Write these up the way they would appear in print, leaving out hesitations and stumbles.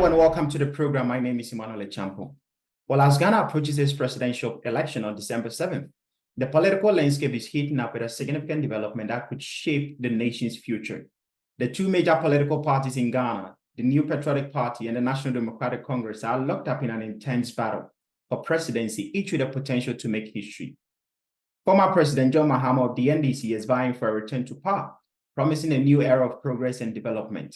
Hello and welcome to the program. My name is Emmanuel Champo. Well, as Ghana approaches its presidential election on December 7th, the political landscape is heating up with a significant development that could shape the nation's future. The two major political parties in Ghana, the New Patriotic Party and the National Democratic Congress, are locked up in an intense battle for presidency, each with the potential to make history. Former President John Mahama of the NDC is vying for a return to power, promising a new era of progress and development.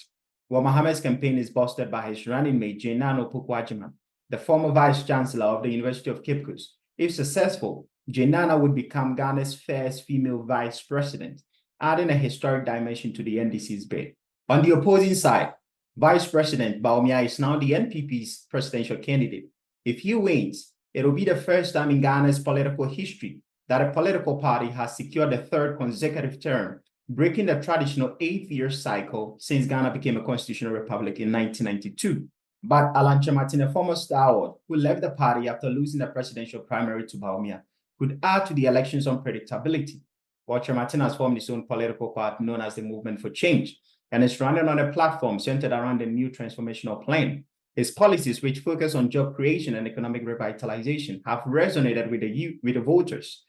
While Mahama's campaign is bolstered by his running mate, Jainano Pokwajima, the former vice-chancellor of the University of Cape Coast. If successful, Jainana would become Ghana's first female vice president, adding a historic dimension to the NDC's bid. On the opposing side, Vice President Bawumia is now the NPP's presidential candidate. If he wins, it will be the first time in Ghana's political history that a political party has secured a third consecutive term, breaking the traditional 8-year cycle since Ghana became a constitutional republic in 1992. But Alan Kyerematen, a former stalwart who left the party after losing the presidential primary to Bawumia, could add to the election's unpredictability. While Kyerematen has formed his own political party known as the Movement for Change, and is running on a platform centered around the new transformational plan. His policies, which focus on job creation and economic revitalization, have resonated with the voters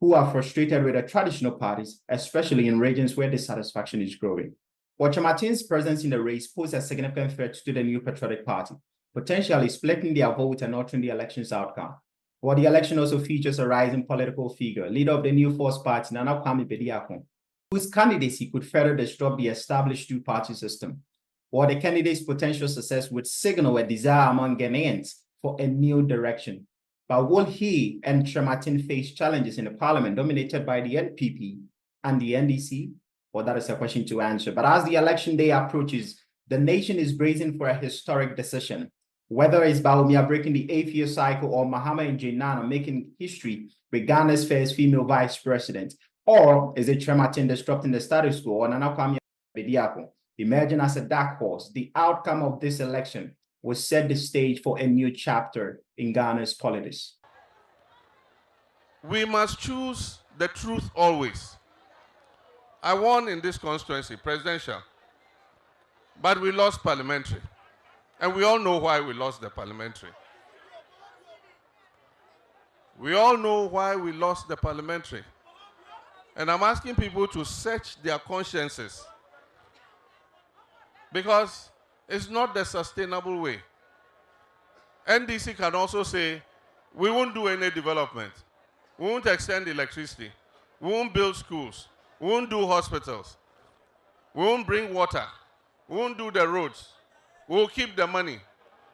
who are frustrated with the traditional parties, especially in regions where dissatisfaction is growing. While Kyerematen's presence in the race poses a significant threat to the New Patriotic Party, potentially splitting their vote and altering the election's outcome. While the election also features a rising political figure, leader of the New Force Party, Nana Kwame Bediako, whose candidacy could further disrupt the established two-party system. While the candidate's potential success would signal a desire among Ghanaians for a new direction. But will he and Kyerematen face challenges in the parliament dominated by the NPP and the NDC? Well, that is a question to answer. But as the election day approaches, the nation is bracing for a historic decision. Whether it's Bawumia breaking the 8-year cycle or Mahama and Jainana making history with Ghana's first female vice president, or is it Kyerematen disrupting the status quo or Nana Kwame Bediako emerging as a dark horse? The outcome of this election will set the stage for a new chapter in Ghana's politics. We must choose the truth always. I won in this constituency, presidential, but we lost parliamentary. And we all know why we lost the parliamentary. We all know why we lost the parliamentary. And I'm asking people to search their consciences, because it's not the sustainable way. NDC can also say, we won't do any development. We won't extend electricity. We won't build schools. We won't do hospitals. We won't bring water. We won't do the roads. We'll keep the money.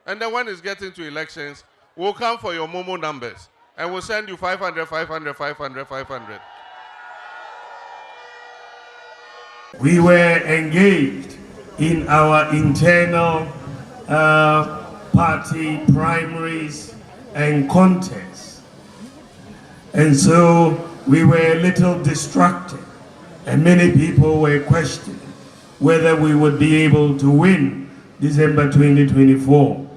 And then when it's getting to elections, we'll come for your Momo numbers. And we'll send you 500, 500, 500, 500. We were engaged in our internal party primaries and contests. And so we were a little distracted, and many people were questioning whether we would be able to win December 2024.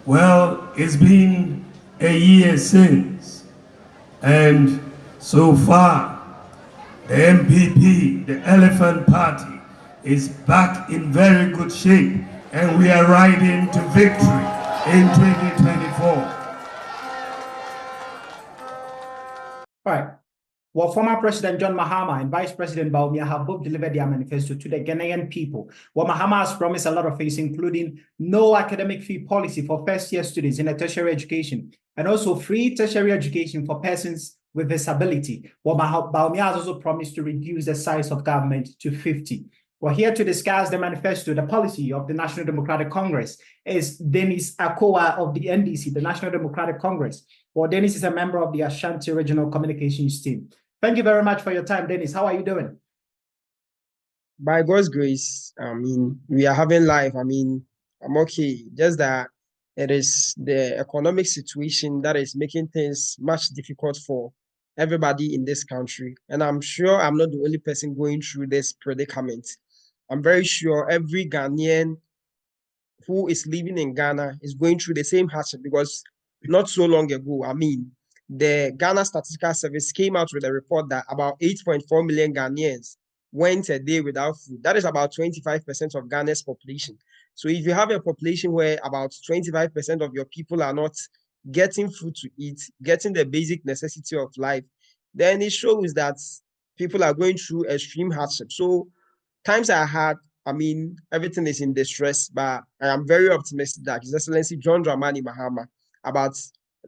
Well, it's been a year since, and so far, the MPP, the Elephant Party, is back in very good shape, and we are riding to victory in 2024. All right. Well, former President John Mahama and Vice President Bawumia have both delivered their manifesto to the Ghanaian people. Well, Mahama has promised a lot of things, including no academic fee policy for first-year students in a tertiary education, and also free tertiary education for persons with disability. Well, Bawumia has also promised to reduce the size of government to 50. We're here to discuss the manifesto, the policy of the National Democratic Congress, is Dennis Akowah of the NDC, the National Democratic Congress. Well, Dennis is a member of the Ashanti Regional Communications team. Thank you very much for your time, Dennis. How are you doing? By God's grace, we are having life. I'm okay. Just that it is the economic situation that is making things much difficult for everybody in this country. And I'm sure I'm not the only person going through this predicament. I'm very sure every Ghanaian who is living in Ghana is going through the same hardship, because not so long ago, the Ghana Statistical Service came out with a report that about 8.4 million Ghanaians went a day without food. That is about 25% of Ghana's population. So if you have a population where about 25% of your people are not getting food to eat, getting the basic necessity of life, then it shows that people are going through extreme hardship. So times are hard. I mean, everything is in distress, but I am very optimistic that His Excellency John Dramani Mahama, about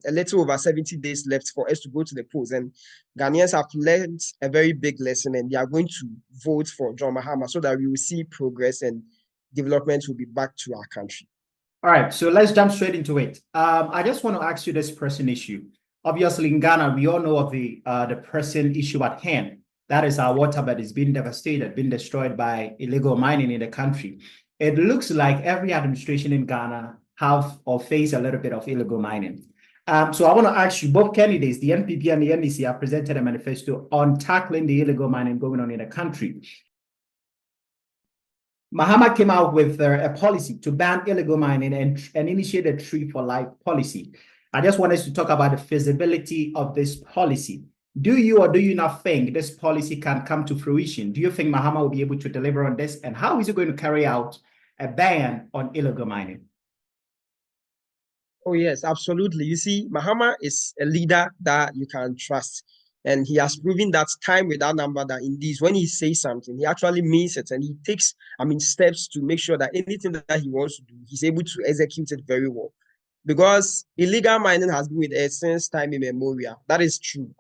a little over 70 days left for us to go to the polls. And Ghanaians have learned a very big lesson, and they are going to vote for John Mahama so that we will see progress and development will be back to our country. All right, so let's jump straight into it. I just want to ask you this pressing issue. Obviously, in Ghana, we all know of the pressing issue at hand. That is our waterbed is being devastated, being destroyed by illegal mining in the country. It looks like every administration in Ghana have or face a little bit of illegal mining. So I want to ask you, both candidates, the NPP and the NDC, have presented a manifesto on tackling the illegal mining going on in the country. Mahama came out with a policy to ban illegal mining and initiate a Tree for Life policy. I just want us to talk about the feasibility of this policy. Do you or do you not think this policy can come to fruition? Do you think Mahama will be able to deliver on this? And how is he going to carry out a ban on illegal mining? Oh, yes, absolutely. You see, Mahama is a leader that you can trust. And he has proven that time without number that indeed when he says something, he actually means it. And he takes, steps to make sure that anything that he wants to do, he's able to execute it very well. Because illegal mining has been with us since time immemorial. That is true.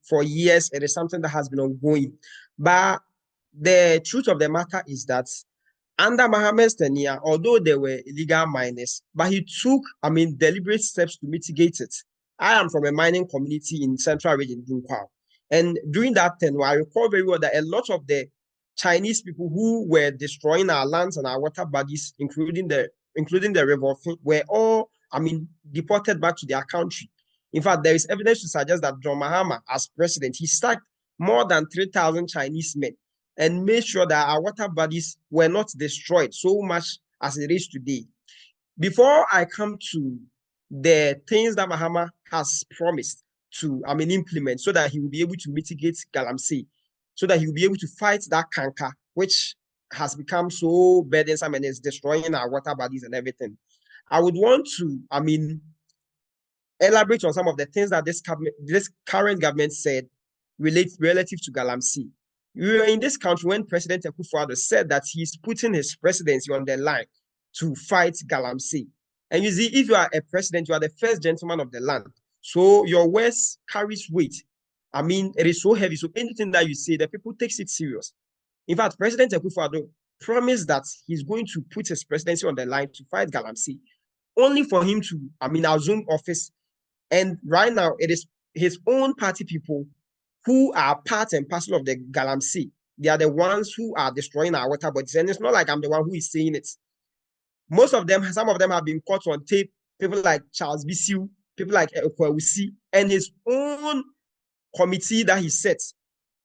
For years, it is something that has been ongoing. But the truth of the matter is that under Mahama's tenure, although there were illegal miners, but he took, deliberate steps to mitigate it. I am from a mining community in Central Region, Dunkwao. And during that tenure, I recall very well that a lot of the Chinese people who were destroying our lands and our water bodies, including the river, were all, deported back to their country. In fact, there is evidence to suggest that John Mahama, as president, he sacked more than 3,000 Chinese men and made sure that our water bodies were not destroyed so much as it is today. Before I come to the things that Mahama has promised to implement so that he will be able to mitigate galamsey, so that he will be able to fight that canker, which has become so burdensome and is destroying our water bodies and everything. I would want to, elaborate on some of the things that this current government said relative to galamsey. We were in this country when President Akowah said that he's putting his presidency on the line to fight galamsey. And you see, if you are a president, you are the first gentleman of the land. So your words carries weight. It is so heavy. So anything that you say, the people takes it serious. In fact, President Akowah promised that he's going to put his presidency on the line to fight galamsey, only for him to, assume office. And right now, it is his own party people who are part and parcel of the galamsey. They are the ones who are destroying our water bodies. And it's not like I'm the one who is saying it. Some of them have been caught on tape. People like Charles Bisiu, people like Ekwawusi, and his own committee that he set.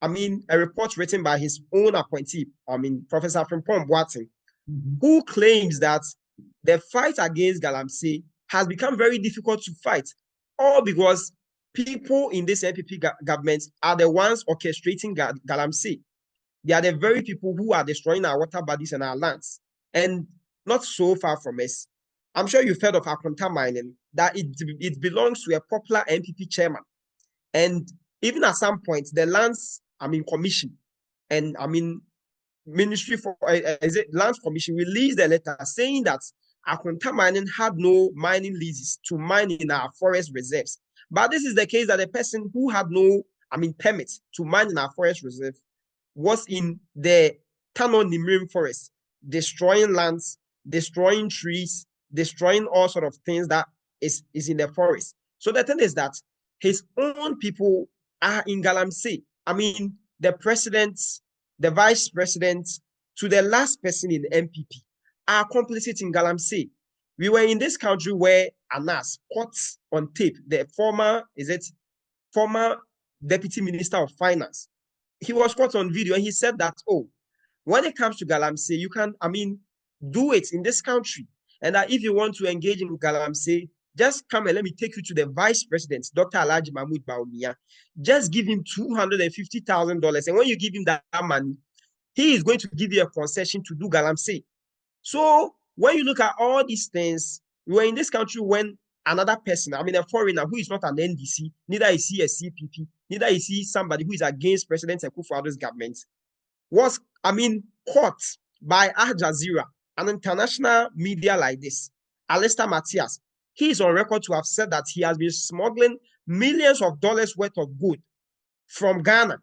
A report written by his own appointee, Professor Frimpong Boateng, who claims that the fight against galamsey has become very difficult to fight, all because people in this NPP government are the ones orchestrating galamsey. They are the very people who are destroying our water bodies and our lands. And not so far from us, I'm sure you've heard of Akonta mining, that it belongs to a popular NPP chairman. And even at some point, the lands, commission and Ministry for Lands Commission released a letter saying that Akonta mining had no mining leases to mine in our forest reserves. But this is the case that the person who had no, permit to mine in our forest reserve was in the Tano Nimrim forest, destroying lands, destroying trees, destroying all sort of things that is in the forest. So the thing is that his own people are in galamsey. The president, the vice president, to the last person in the NPP are complicit in galamsey. We were in this country where Anas caught on tape the former deputy minister of finance. He was caught on video and he said that, when it comes to galamsey, you can, do it in this country. And that if you want to engage in galamsey, just come and let me take you to the vice president, Dr. Alhaji Mahmoud Bawumia. Just give him $250,000. And when you give him that money, he is going to give you a concession to do galamsey. So when you look at all these things, we were in this country when another person, I mean, a foreigner who is not an NDC, neither is he a CPP, neither is he somebody who is against President Akufo-Addo's government, was, I mean, caught by Al Jazeera, an international media like this. Alistair Matthias, he is on record to have said that he has been smuggling millions of dollars worth of good from Ghana,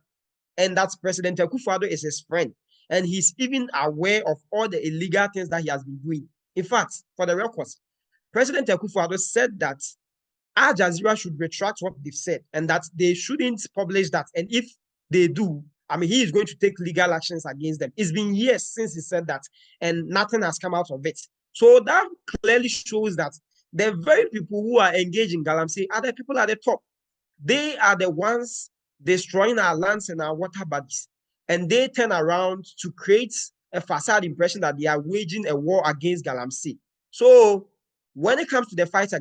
and that President Akufo-Addo is his friend. And he's even aware of all the illegal things that he has been doing. In fact, for the records, President Akufo-Addo said that Al Jazeera should retract what they've said and that they shouldn't publish that. And if they do, I mean, he is going to take legal actions against them. It's been years since he said that, and nothing has come out of it. So that clearly shows that the very people who are engaged in Galamsey are the people at the top. They are the ones destroying our lands and our water bodies. And they turn around to create a facade impression that they are waging a war against Galamsey. So when it comes to the fight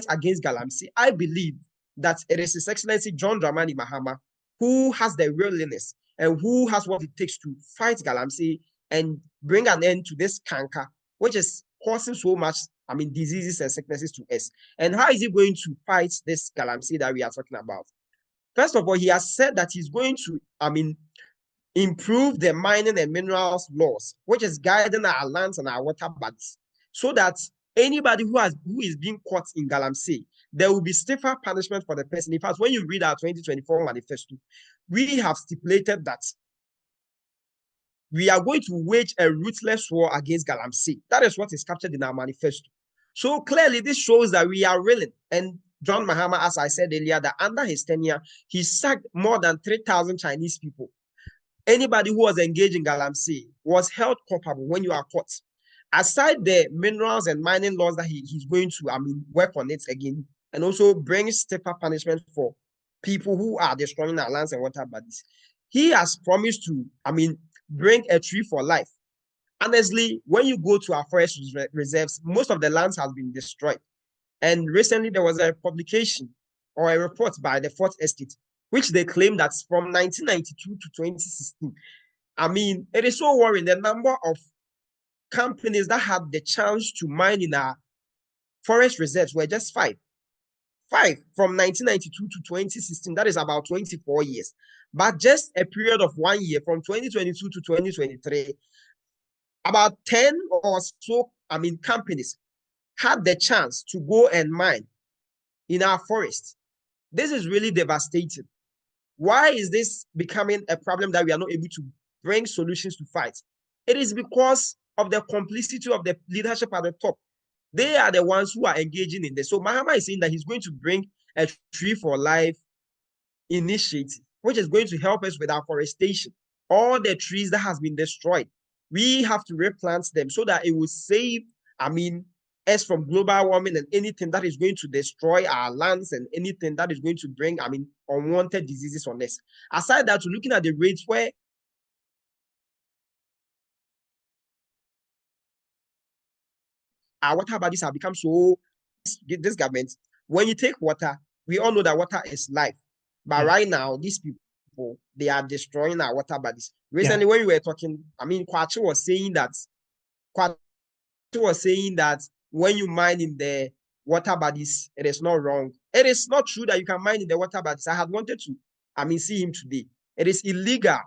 against Galamsey, I believe that it is His Excellency John Dramani Mahama who has the willingness and who has what it takes to fight Galamsey and bring an end to this canker, which is causing so much, I mean, diseases and sicknesses to us. And how is he going to fight this Galamsey that we are talking about? First of all, he has said that he's going to, I mean, improve the mining and minerals laws, which is guiding our lands and our water bodies, so that anybody who is being caught in Galamsey, there will be stiffer punishment for the person. In fact, when you read our 2024 manifesto, we have stipulated that we are going to wage a ruthless war against Galamsey. That is what is captured in our manifesto. So clearly, this shows that we are willing. And John Mahama, as I said earlier, that under his tenure, he sacked more than 3,000 Chinese people. Anybody who was engaged in Galamsey was held culpable when you are caught. Aside the minerals and mining laws that he's going to, I mean, work on it again, and also bring stiffer punishment for people who are destroying our lands and water bodies. He has promised to, I mean, bring a tree for life. Honestly, when you go to our forest reserves, most of the lands has been destroyed. And recently there was a publication or a report by the Fourth Estate, which they claim that from 1992 to 2016, I mean, it is so worrying. The number of companies that had the chance to mine in our forest reserves were just five. Five from 1992 to 2016, that is about 24 years. But just a period of 1 year, from 2022 to 2023, about 10 or so, I mean, companies had the chance to go and mine in our forest. This is really devastating. Why is this becoming a problem that we are not able to bring solutions to fight? It is because of the complicity of the leadership at the top. They are the ones who are engaging in this. So Mahama is saying that he's going to bring a Tree for Life initiative, which is going to help us with afforestation. All the trees that has been destroyed, we have to replant them so that it will save, I mean, us from global warming and anything that is going to destroy our lands and anything that is going to bring, I mean, unwanted diseases on us. Aside that, looking at the rates where our water bodies have become so, this government, when you take water, we all know that water is life. But right now, these people, they are destroying our water bodies. Recently, when we were talking, I mean, Kwachi was saying that when you mine in the water bodies, it is not wrong. It is not true that you can mine in the water bodies. I had wanted to, I mean, see him today. It is illegal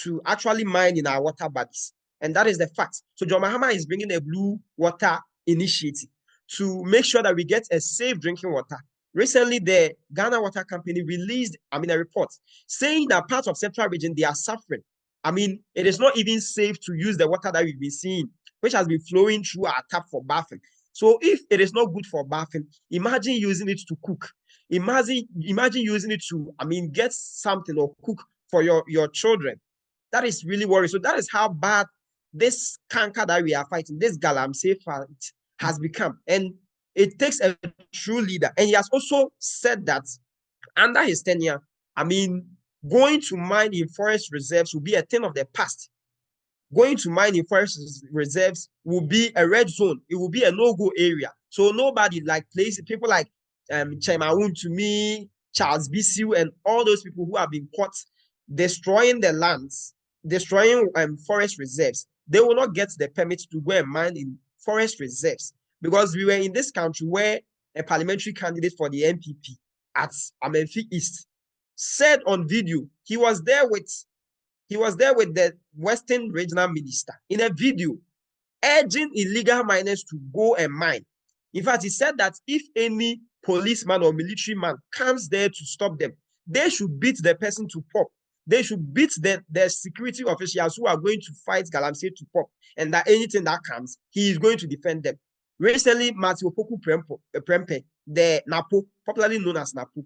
to actually mine in our water bodies. And that is the fact. So John Mahama is bringing a blue water initiative to make sure that we get a safe drinking water. Recently, the Ghana Water Company released, I mean, a report saying that parts of Central Region, they are suffering. I mean, it is not even safe to use the water that we've been seeing, which has been flowing through our tap for bathing. So if it is not good for bathing, imagine using it to cook. Imagine using it to, I mean, get something or cook for your children. That is really worrying. So that is how bad this canker that we are fighting, this Galamsey fight, has become. And it takes a true leader. And he has also said that under his tenure, I mean, going to mine in forest reserves will be a thing of the past. Going to mine in forest reserves will be a red zone. It will be a no-go area. So nobody like people like Chemaun to me, Charles Bisiu, and all those people who have been caught destroying the lands, destroying forest reserves, they will not get the permit to go and mine in forest reserves, because we were in this country where a parliamentary candidate for the NPP at Amenfi East said on video he was there with the Western Regional Minister in a video urging illegal miners to go and mine. In fact, he said that if any policeman or military man comes there to stop them, they should beat the person to pop. They should beat the security officials who are going to fight Galamsey to pop, and that anything that comes, he is going to defend them. Recently, Matthew Poku Prempe, the Napo, popularly known as Napo,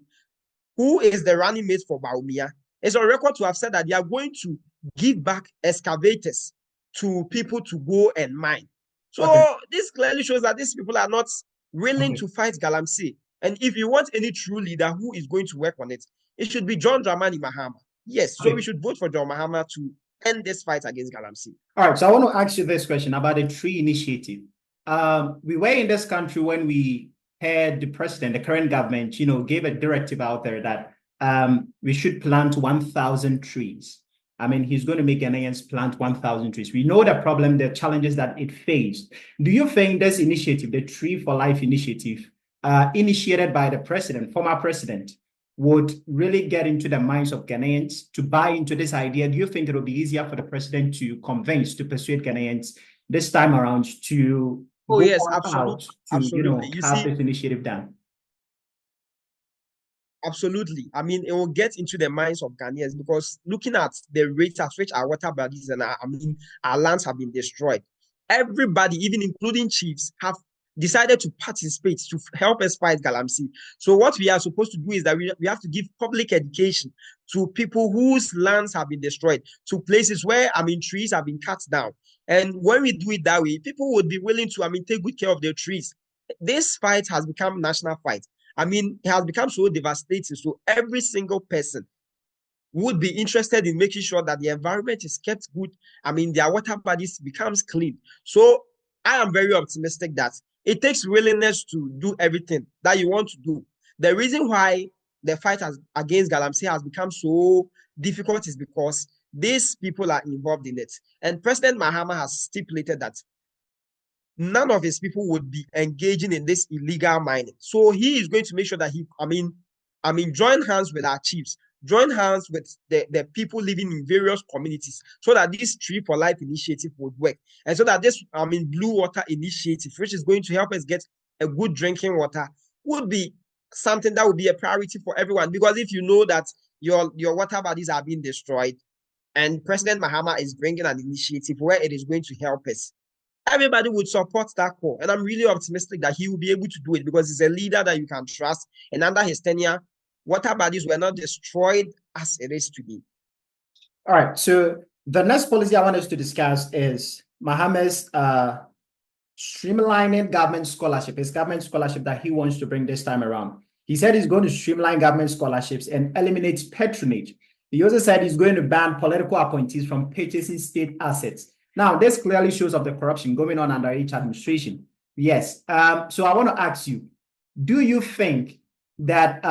who is the running mate for Baumia, is on record to have said that they are going to give back excavators to people to go and mine. So this clearly shows that these people are not willing to fight Galamsey. And if you want any true leader who is going to work on it, it should be John Dramani Mahama. Yes, so we should vote for John Mahama to end this fight against Galamsey. All right, so I want to ask you this question about the tree initiative. We were in this country when we had the president, the current government, gave a directive out there that we should plant 1,000 trees. I mean, he's going to make Ghanaians plant 1,000 trees. We know the problem, the challenges that it faced. Do you think this initiative, the Tree for Life initiative, initiated by the president, former president, would really get into the minds of Ghanaians to buy into this idea? Do you think it will be easier for the president to persuade Ghanaians this time around to yes, absolutely. Have this initiative done? Absolutely. I mean, it will get into the minds of Ghanaians, because looking at the rate at which our water bodies and our lands have been destroyed, everybody, even including chiefs, have decided to participate to help us fight Galamsey. So what we are supposed to do is that we have to give public education to people whose lands have been destroyed, to places where, trees have been cut down. And when we do it that way, people would be willing to, take good care of their trees. This fight has become a national fight. It has become so devastating. So every single person would be interested in making sure that the environment is kept good. Their water bodies becomes clean. So I am very optimistic that it takes willingness to do everything that you want to do. The reason why the fight against Galamsey has become so difficult is because these people are involved in it. And President Mahama has stipulated that none of his people would be engaging in this illegal mining. So he is going to make sure that join hands with our chiefs, join hands with the people living in various communities, so that this Tree for Life initiative would work. And so that this, Blue Water initiative, which is going to help us get a good drinking water, would be something that would be a priority for everyone. Because if you know that your water bodies are being destroyed, and President Mahama is bringing an initiative where it is going to help us, everybody would support that call. And I'm really optimistic that he will be able to do it, because he's a leader that you can trust. And under his tenure, water bodies were not destroyed as it is today. All right. So the next policy I want us to discuss is Mahama's streamlining government scholarship. His government scholarship that he wants to bring this time around. He said he's going to streamline government scholarships and eliminate patronage. He also said he's going to ban political appointees from purchasing state assets. Now, this clearly shows of the corruption going on under each administration. Yes. So I want to ask you, do you think that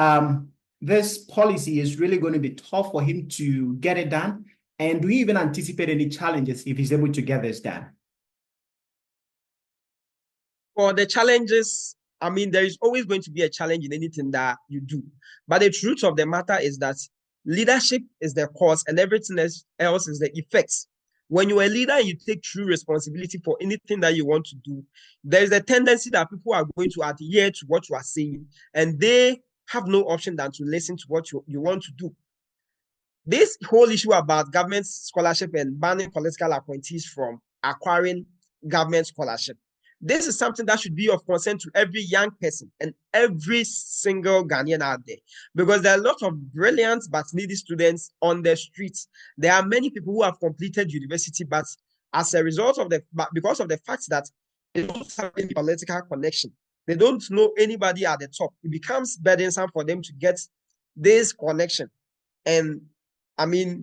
this policy is really going to be tough for him to get it done? And do you even anticipate any challenges if he's able to get this done? For the challenges, there is always going to be a challenge in anything that you do. But the truth of the matter is that leadership is the cause and everything else is the effects. When you're a leader and you take true responsibility for anything that you want to do, there is a tendency that people are going to adhere to what you are saying, and they have no option than to listen to what you want to do. This whole issue about government scholarship and banning political appointees from acquiring government scholarship, this is something that should be of concern to every young person and every single Ghanaian out there, because there are a lot of brilliant but needy students on the streets. There are many people who have completed university, but as a result of because of the fact that they don't have any political connection, they don't know anybody at the top, it becomes burdensome for them to get this connection and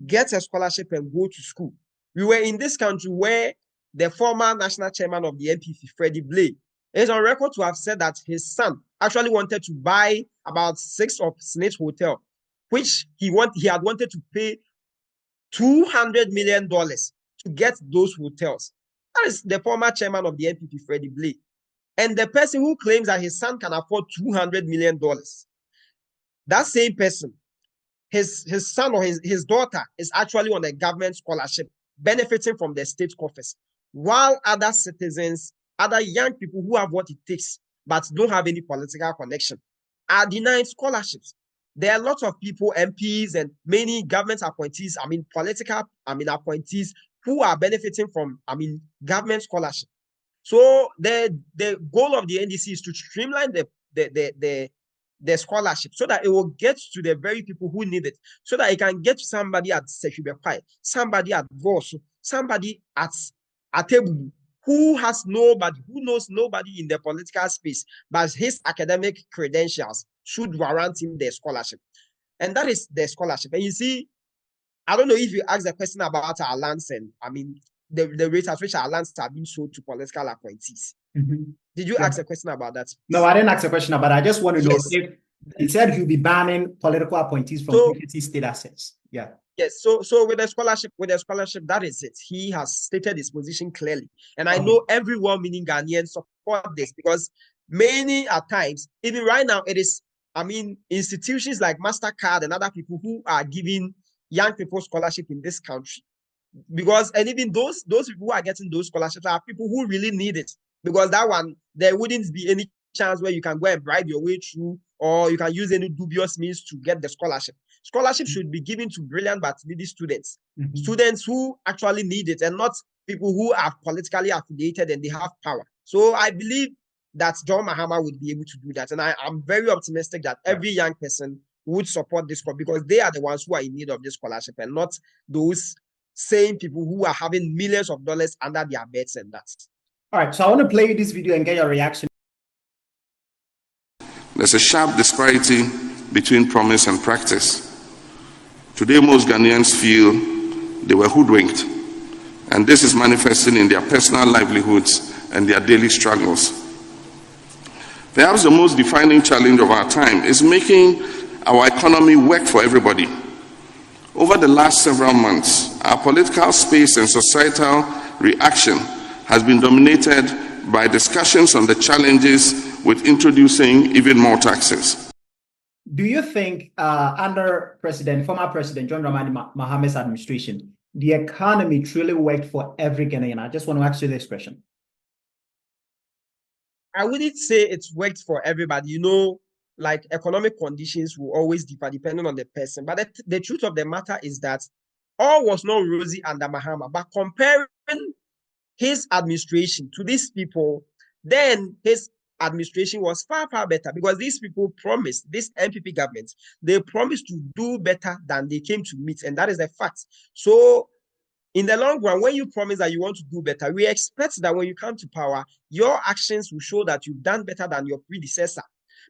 get a scholarship and go to school. We were in this country where the former national chairman of the NPP, Freddie Blay, is on record to have said that his son actually wanted to buy about 6 of Snitch Hotel, which he had wanted to pay $200 million to get those hotels. That is the former chairman of the NPP, Freddie Blake. And the person who claims that his son can afford $200 million, that same person, his son or his daughter is actually on a government scholarship, benefiting from the state coffers, while other citizens, other young people who have what it takes but don't have any political connection, are denied scholarships. There are lots of people, MPs and many government appointees, political, appointees who are benefiting from, government scholarship. So the goal of the NDC is to streamline the scholarship so that it will get to the very people who need it, so that it can get to somebody at Sefibepai, somebody at Voss, somebody at Atebu, who has nobody, who knows nobody in the political space, but his academic credentials should warrant him the scholarship. And that is the scholarship. And you see, I don't know if you asked the question about our lands and the rate at which our lands are being sold to political appointees. Did you ask a question about that? No, I didn't ask a question about it. I just want to know if he said he'll be banning political appointees from state assets. Yeah. Yes. So with the scholarship, that is it. He has stated his position clearly. And I know every well-meaning Ghanaian support this, because many at times, even right now, it is, institutions like MasterCard and other people who are giving young people scholarship in this country. Because, and even those people who are getting those scholarships are people who really need it. Because that one, there wouldn't be any chance where you can go and bribe your way through, or you can use any dubious means to get the scholarship. Scholarship should be given to brilliant but needy students, students who actually need it, and not people who are politically affiliated and they have power. So I believe that John Mahama would be able to do that. And I'm very optimistic that every young person would support this, because they are the ones who are in need of this scholarship, and not those same people who are having millions of dollars under their beds and that. All right, so I want to play this video and get your reaction. There's a sharp disparity between promise and practice. Today, most Ghanaians feel they were hoodwinked, and this is manifesting in their personal livelihoods and their daily struggles. Perhaps the most defining challenge of our time is making our economy work for everybody. Over the last several months, our political space and societal reaction has been dominated by discussions on the challenges with introducing even more taxes. Do you think under former President John Dramani Mahama's administration, the economy truly worked for every Ghanaian? I just want to ask you this question. I wouldn't say it's worked for everybody. Like economic conditions will always differ depending on the person. But the truth of the matter is that all was not rosy under Mahama. But comparing his administration to these people, then his administration was far, far better, because these people promised, this NPP government, they promised to do better than they came to meet. And that is the fact. So in the long run, when you promise that you want to do better, we expect that when you come to power, your actions will show that you've done better than your predecessor.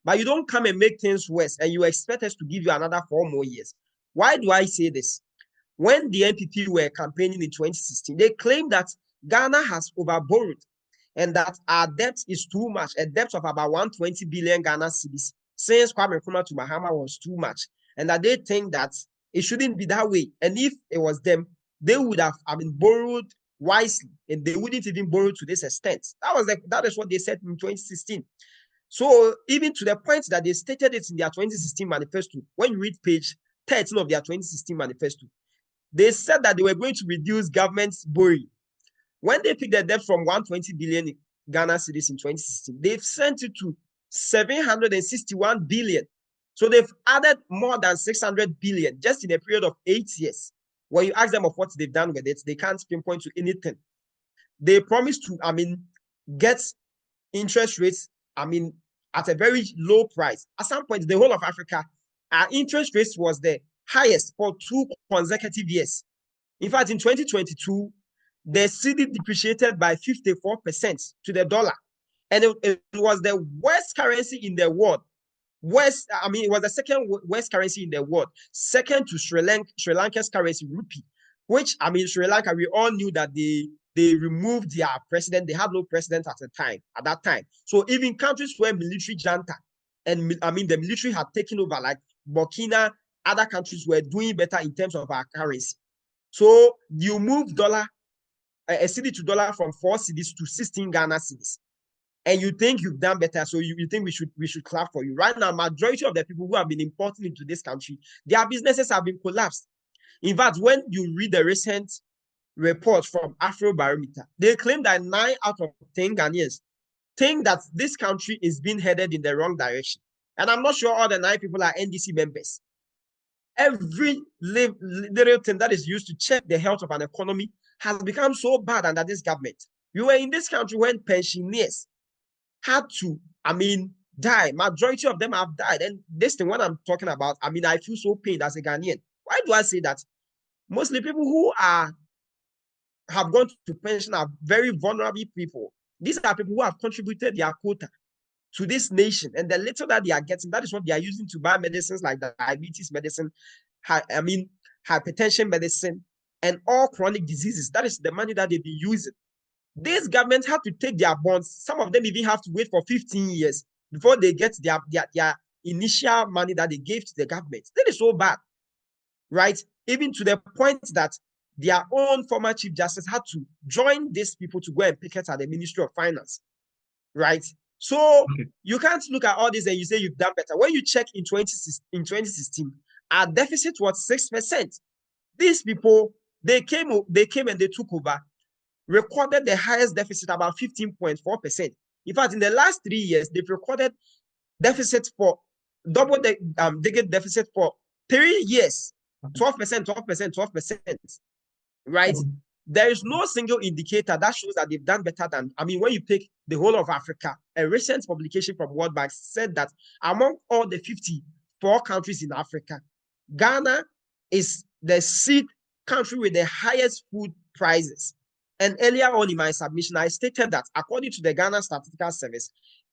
But you don't come and make things worse, and you expect us to give you another 4 more years. Why do I say this? When the NPP were campaigning in 2016, they claimed that Ghana has overborrowed and that our debt is too much, a debt of about 120 billion Ghana cedis, since Kwame Nkrumah to Mahama was too much, and that they think that it shouldn't be that way. And if it was them, they would have borrowed wisely, and they wouldn't even borrow to this extent. That is what they said in 2016. So even to the point that they stated it in their 2016 manifesto, when you read page 13 of their 2016 manifesto, they said that they were going to reduce government borrowing. When they picked the debt from 120 billion Ghana cedis in 2016, they've sent it to 761 billion. So they've added more than 600 billion just in a period of 8 years. When you ask them of what they've done with it, they can't pinpoint to anything. They promised to, get interest rates, at a very low price. At some point, the whole of Africa, our interest rates was the highest for 2 consecutive years. In fact, in 2022, the cedi depreciated by 54% to the dollar. And it was the worst currency in the world. It was the second worst currency in the world, second to Sri Lanka's currency, rupee, which, Sri Lanka, we all knew that they removed their president. They had no president at that time. So even countries where military junta and the military had taken over, like Burkina, other countries were doing better in terms of our currency. So you move dollar a cedi to dollar from 4 cedis to 16 Ghana cedis, and you think you've done better, so you think we should clap for you. Right now, majority of the people who have been importing into this country, their businesses have been collapsed. In fact, when you read the recent report from Afrobarometer, they claim that 9 out of 10 Ghanaians think that this country is being headed in the wrong direction. And I'm not sure all the 9 people are NDC members. Every little thing that is used to check the health of an economy has become so bad under this government. We were in this country when pensioners had to, die. Majority of them have died. And this thing, when I'm talking about, I feel so pained as a Ghanaian. Why do I say that? Mostly people who have gone to pension are very vulnerable people. These are people who have contributed their quota to this nation, and the little that they are getting, that is what they are using to buy medicines like diabetes medicine, hypertension medicine, and all chronic diseases. That is the money that they've been using. These governments have to take their bonds. Some of them even have to wait for 15 years before they get their initial money that they gave to the government. That is so bad, right? Even to the point that their own former chief justice had to join these people to go and picket at the Ministry of Finance, right? So you can't look at all this and you say you've done better. When you check in 2016, our deficit was 6%. These people, they came and they took over, recorded the highest deficit, about 15.4%. In fact, in the last 3 years, they've recorded deficit for double-digit deficit for 3 years, 12%, 12%, 12%, right? There is no single indicator that shows that they've done better than, when you take the whole of Africa, a recent publication from World Bank said that among all the 54 countries in Africa, Ghana is the 6th country with the highest food prices. And earlier on in my submission, I stated that according to the Ghana Statistical Service,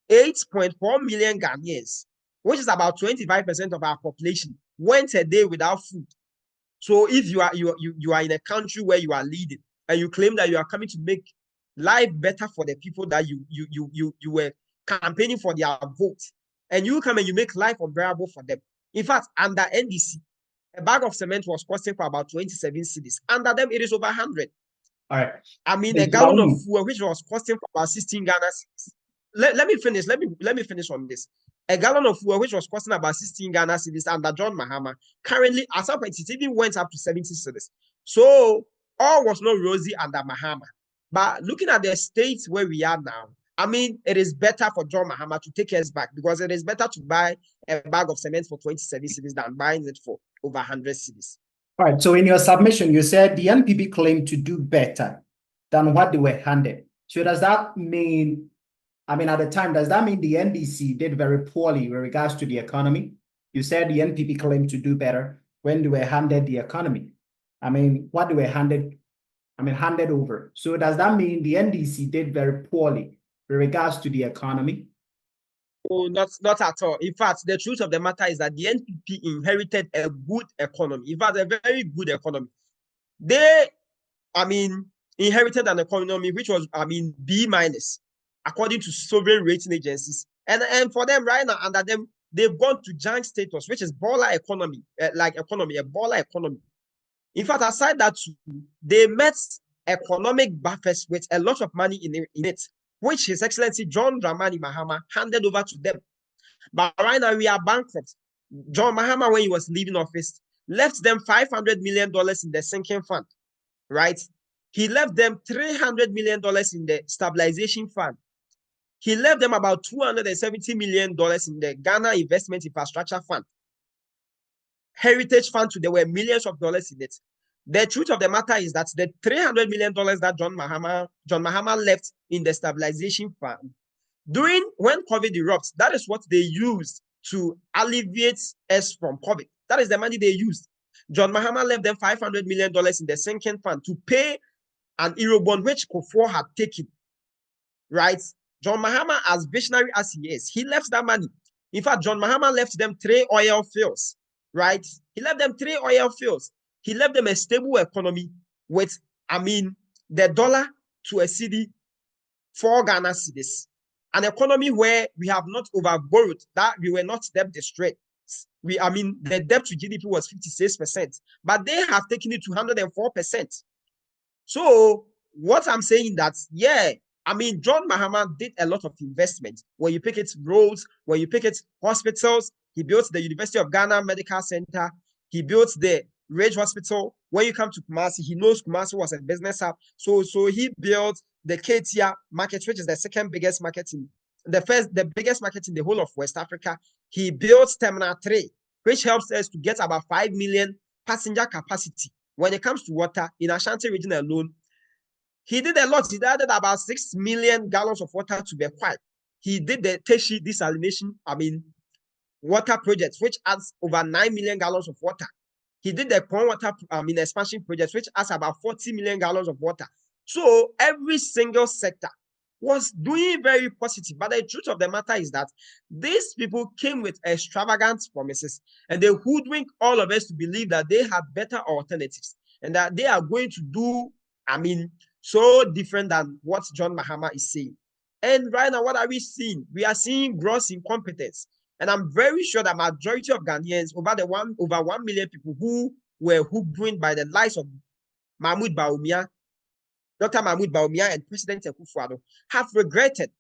8.4 million Ghanaians, which is about 25% of our population, went a day without food. So if you are in a country where you are leading and you claim that you are coming to make life better for the people that you were campaigning for their vote, and you come and you make life unbearable for them. In fact, under NDC, a bag of cement was costing for about 27 cedis. Under them, it is over 100. All right. A gallon of fuel, which was costing for about 16 Ghana cedis. Let me finish. Let me finish on this. A gallon of fuel, which was costing about 16 Ghana cedis under John Mahama, currently at some point it even went up to 70 cedis. So all was not rosy under Mahama. But looking at the states where we are now, it is better for John Mahama to take us back, because it is better to buy a bag of cement for 27 cedis than buying it for over 100 cedis. All right. So in your submission, you said the NPP claimed to do better than what they were handed. So does that mean, at the time, does that mean the NDC did very poorly with regards to the economy? You said the NPP claimed to do better when they were handed the economy. What they were handed over. So does that mean the NDC did very poorly with regards to the economy? Oh, not at all. In fact, the truth of the matter is that the NPP inherited a good economy. In fact, a very good economy. They, inherited an economy which was, B minus, according to sovereign rating agencies. And for them right now, under them, they've gone to junk status, which is baller economy, a baller economy. In fact, aside that, they met economic buffers with a lot of money in it, which His Excellency John Dramani Mahama handed over to them. But right now, we are bankrupt. John Mahama, when he was leaving office, left them $500 million in the sinking fund, right? He left them $300 million in the stabilization fund. He left them about $270 million in the Ghana Investment Infrastructure Fund. Heritage Fund, there were millions of dollars in it. The truth of the matter is that the $300 million that John Mahama left in the stabilization fund, when COVID erupts, that is what they used to alleviate us from COVID. That is the money they used. John Mahama left them $500 million in the sinking fund to pay an Eurobond which Kufuor had taken, right? John Mahama, as visionary as he is, he left that money. In fact, John Mahama left them 3 oil fields, right? He left them 3 oil fields. He left them a stable economy with, the dollar to a cedi, 4 Ghana cedis. An economy where we have not overborrowed, that we were not debt distressed. The debt to GDP was 56%, but they have taken it to 104%. So what I'm saying that, yeah, I mean, John Mahama did a lot of investment. When you pick it roads, when you pick it hospitals, he built the University of Ghana Medical Center. He built the Rage Hospital. When you come to Kumasi, he knows Kumasi was a business hub. So he built the Ketia market, which is the second biggest market in the biggest market in the whole of West Africa. He built Terminal 3, which helps us to get about 5 million passenger capacity. When it comes to water in Ashanti region alone, he did a lot. He added about 6 million gallons of water to be quiet. He did the Teshi desalination, water projects, which adds over 9 million gallons of water. He did the Pond water, expansion projects, which adds about 40 million gallons of water. So every single sector was doing very positive. But the truth of the matter is that these people came with extravagant promises and they hoodwink all of us to believe that they have better alternatives and that they are going to do, so different than what John Mahama is saying. And right now, what are we seeing? We are seeing gross incompetence. And I'm very sure that majority of Ghanaians, over 1 million people who were hoodwinked by the lies of Mahmoud Bawumia, Dr. Mahmoud Bawumia and President Akufo-Addo, have regretted,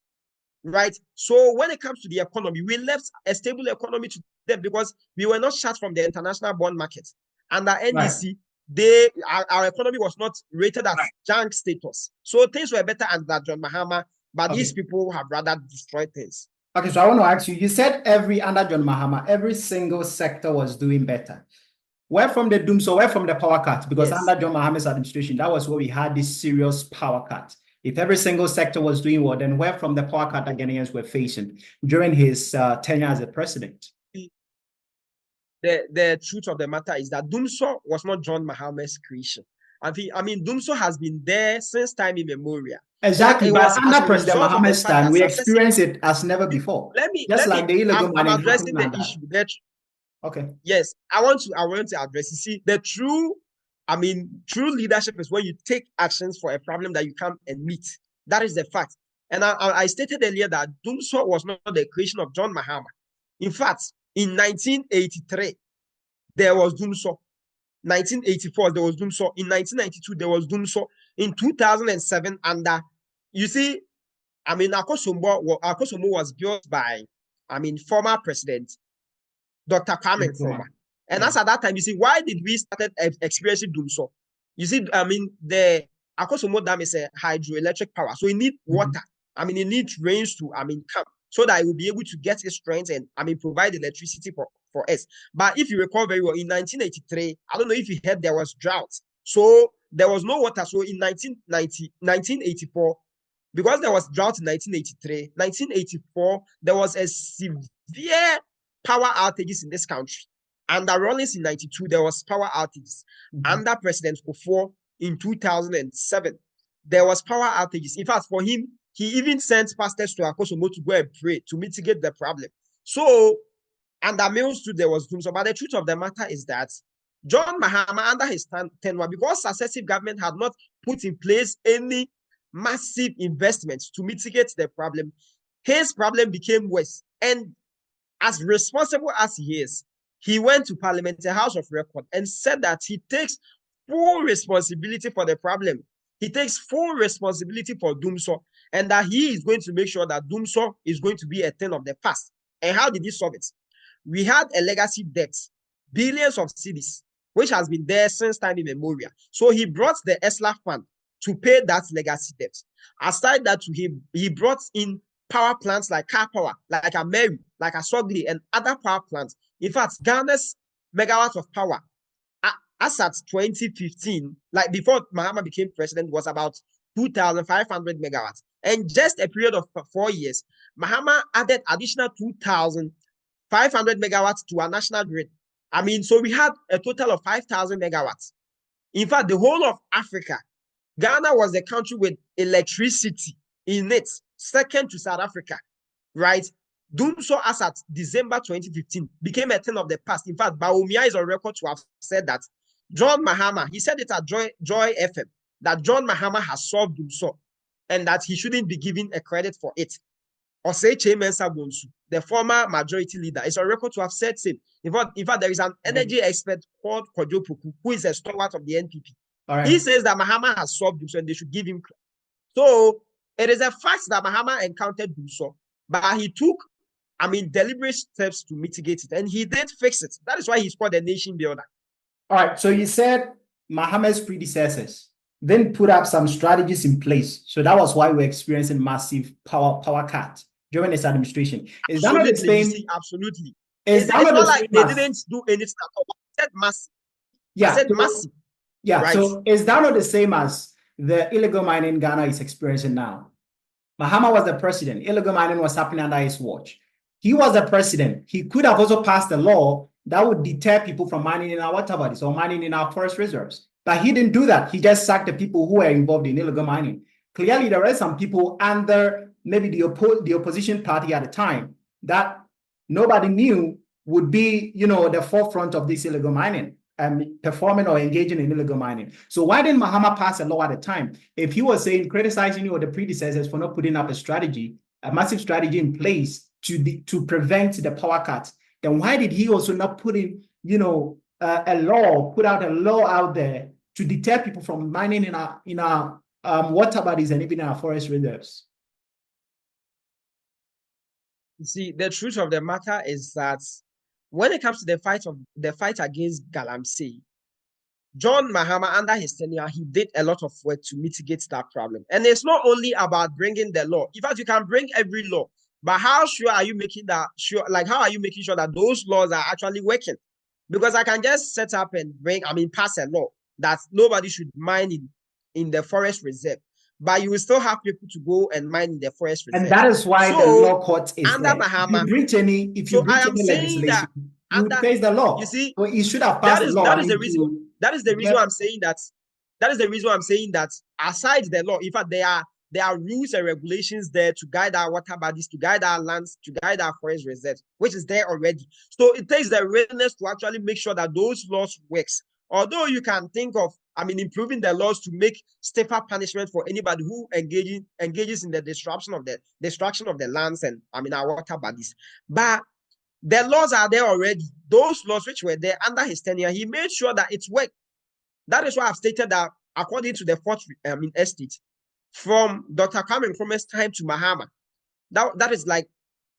right? So when it comes to the economy, we left a stable economy to them because we were not shut from the international bond market. Under NDC, right, our economy was not rated as junk status. So things were better under John Mahama, but these people have rather destroyed things. Okay, so I want to ask you said under John Mahama, every single sector was doing better. Where from the doom, so where from the power cut? Because under John Mahama's administration, that was where we had this serious power cut. If every single sector was doing well, then where from the power cut that Ghanaians were facing during his tenure as a president? The truth of the matter is that Dumso was not John Mahama's creation. Dumso has been there since time immemorial. Exactly, but under President Mahama's time, we experienced it as never before. I'm addressing the issue. Okay. Yes, I want to address. You see, the true leadership is when you take actions for a problem that you can't admit. That is the fact. And I stated earlier that Dumso was not the creation of John Mahama. In fact, in 1983, there was Dumso. 1984, there was Dumso. In 1992, there was Dumso. In 2007, you see, Akosombo was built by, former president, Dr. Kwame Nkrumah. And as at that time, you see, why did we start experiencing Dumso? You see, the Akosombo Dam is a hydroelectric power. So it needs water. It needs rains to, come, so that it will be able to get its strength and, provide electricity for us. But if you recall very well, in 1983, I don't know if you heard, there was drought. So there was no water. So in 1984, because there was drought in 1983, 1984, there was a severe power outages in this country. Under Rawlings in 92, there was power outages. Under President Kufuor in 2007, there was power outages. In fact, for him, he even sent pastors to Akosombo to go and pray to mitigate the problem. So, under Mills too, there was Dumso. But the truth of the matter is that John Mahama, under his tenure, because successive government had not put in place any massive investments to mitigate the problem, his problem became worse. And as responsible as he is, he went to Parliament, the House of Record, and said that he takes full responsibility for the problem. He takes full responsibility for Dumso, and that he is going to make sure that Dumso is going to be a thing of the past. And how did he solve it? We had a legacy debt, billions of cedis, which has been there since time immemorial. So he brought the ESLA fund to pay that legacy debt. Aside that, he brought in power plants like Car Power, like Ameri, like Asogli, and other power plants. In fact, Ghana's megawatts of power, as at 2015, like before Mahama became president, was about 2,500 megawatts. And just a period of 4 years, Mahama added additional 2,500 megawatts to our national grid. So we had a total of 5,000 megawatts. In fact, the whole of Africa, Ghana was the country with electricity in it, second to South Africa, right? Dumso, as at December 2015, became a thing of the past. In fact, Bawumia is on record to have said that John Mahama, he said it at Joy FM, that John Mahama has solved Dumso and that he shouldn't be given a credit for it. Or say Chairman Sabonsu, the former majority leader, is on record to have said same. In fact, there is an energy expert called Kojo Poku, who is a stalwart of the NPP. All right. He says that Mahama has solved Dumso and they should give him credit. So it is a fact that Mahama encountered Dumso, but he took, deliberate steps to mitigate it, and he did fix it. That is why he's called a nation builder. All right. So you said Mahama's predecessors then put up some strategies in place. So that was why we're experiencing massive power cut during his administration. Is that not the same? Absolutely. Is that it's not like they didn't do anything at all. I said massive. Yeah. I said massive. Yeah. Right. So is that not the same as the illegal mining Ghana is experiencing now? Mahama was the president. Illegal mining was happening under his watch. He was the president. He could have also passed a law that would deter people from mining in our water bodies or mining in our forest reserves. But he didn't do that. He just sacked the people who were involved in illegal mining. Clearly, there are some people under maybe the opposition party at the time that nobody knew would be, the forefront of this illegal mining and performing or engaging in illegal mining. So why didn't Mahama pass a law at the time? If he was saying criticizing you or the predecessors for not putting up a massive strategy in place to prevent the power cuts, then why did he also not put in, put out a law out there to deter people from mining in our water bodies and even in our forest reserves? You see, the truth of the matter is that when it comes to the fight against Galamsey, John Mahama, under his tenure, he did a lot of work to mitigate that problem. And it's not only about bringing the law. In fact, you can bring every law, but how sure are you making that sure? Like, how are you making sure that those laws are actually working? Because I can just set up and pass a law that nobody should mine in the forest reserve, but you will still have people to go and mine in the forest reserve. And that is why the law court is under there. Mahama, if you breach any legislation, you would face the law. You see, so he should have passed the law. That is the reason. That is the reason I'm saying that. That is the reason I'm saying that. Aside the law, in fact, there are rules and regulations there to guide our water bodies, to guide our lands, to guide our forest reserves, which is there already. So it takes the readiness to actually make sure that those laws works. Although you can think of, improving the laws to make stiffer punishment for anybody who engages in the destruction of the lands and our water bodies, but the laws are there already. Those laws which were there under his tenure, he made sure that it worked. That is why I've stated that according to the fourth estate, from Dr. Kwame Nkrumah's time to Mahama, that is like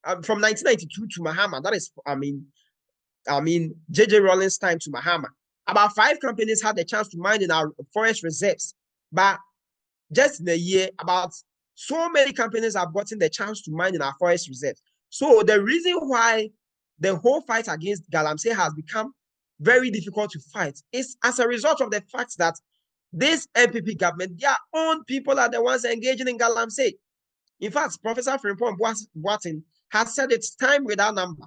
from 1992 to Mahama. That is, J.J. Rawlings' time to Mahama. About 5 companies had the chance to mine in our forest reserves, but just in a year, about so many companies have gotten the chance to mine in our forest reserves. So the reason why the whole fight against Galamsey has become very difficult to fight is as a result of the fact that this NPP government, their own people are the ones engaging in Galamsey. In fact, Professor Frimpong Boateng has said it's time without number.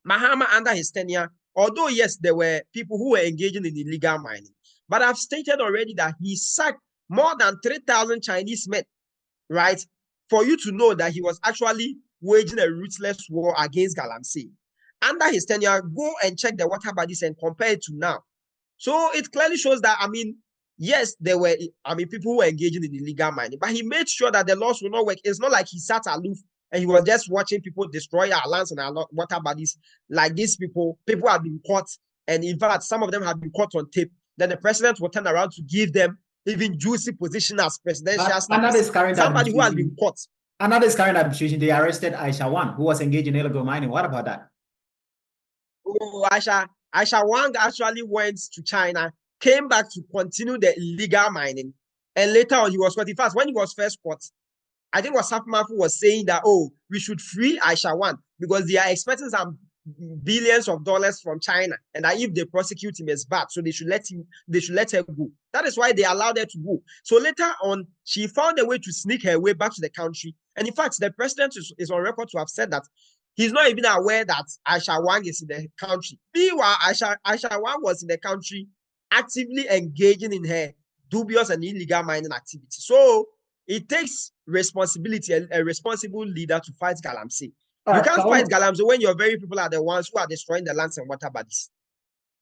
Mahama, under his tenure, although yes, there were people who were engaging in illegal mining, but I've stated already that he sacked more than 3,000 Chinese men, right? For you to know that he was actually waging a ruthless war against Galamsey. Under his tenure, go and check the water bodies and compare it to now. So it clearly shows that, yes, there were, people who were engaging in illegal mining, but he made sure that the laws will not work. It's not like he sat aloof and he was just watching people destroy our lands and our water bodies. Like these people have been caught, and in fact, some of them have been caught on tape. Then the president will turn around to give them even juicy position as presidential status. Somebody who has been caught. Under this current administration, they arrested Aisha Wang, who was engaged in illegal mining. What about that? Oh, Aisha Wang actually went to China, came back to continue the illegal mining, and later on he was caught. In fact, when he was first caught, I think what Mafu was saying that, we should free Aisha Wang because they are expecting some billions of dollars from China, and that if they prosecute him as bad, so they should let her go. That is why they allowed her to go. So later on, she found a way to sneak her way back to the country. And in fact, the president is on record to have said that he's not even aware that Aisha Wang is in the country. Meanwhile, Aisha Wang was in the country actively engaging in her dubious and illegal mining activity. So it takes responsibility, a responsible leader to fight Galamsey. You can't fight Galamsey when your very people are the ones who are destroying the lands and water bodies.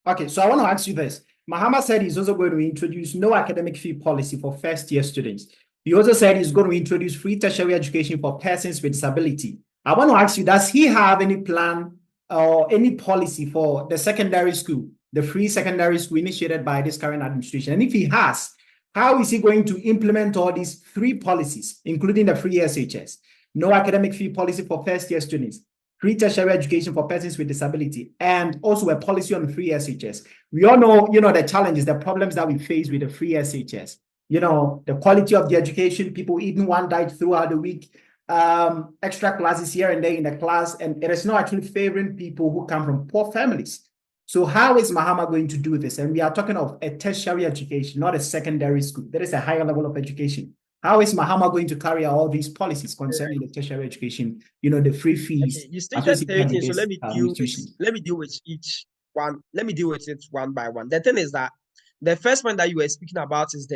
Okay, so I want to ask you this. Mahama said he's also going to introduce no academic fee policy for first-year students. He also said he's going to introduce free tertiary education for persons with disability. I want to ask you, does he have any plan or any policy for the secondary school the free secondary school initiated by this current administration? And if he has, how is he going to implement all these 3 policies, including the free SHS, no academic fee policy for first-year students, free tertiary education for persons with disability, and also a policy on free SHS? We all know, the challenges, the problems that we face with the free SHS. The quality of the education, people eating one diet throughout the week, extra classes here and there in the class, and it is not actually favoring people who come from poor families. So how is Mahama going to do this? And we are talking of a tertiary education, not a secondary school. There is a higher level of education. How is Mahama going to carry out all these policies concerning the tertiary education, the free fees? Okay, you stated 13, so let me deal with each one. Let me deal with it one by one. The thing is that the first one that you were speaking about is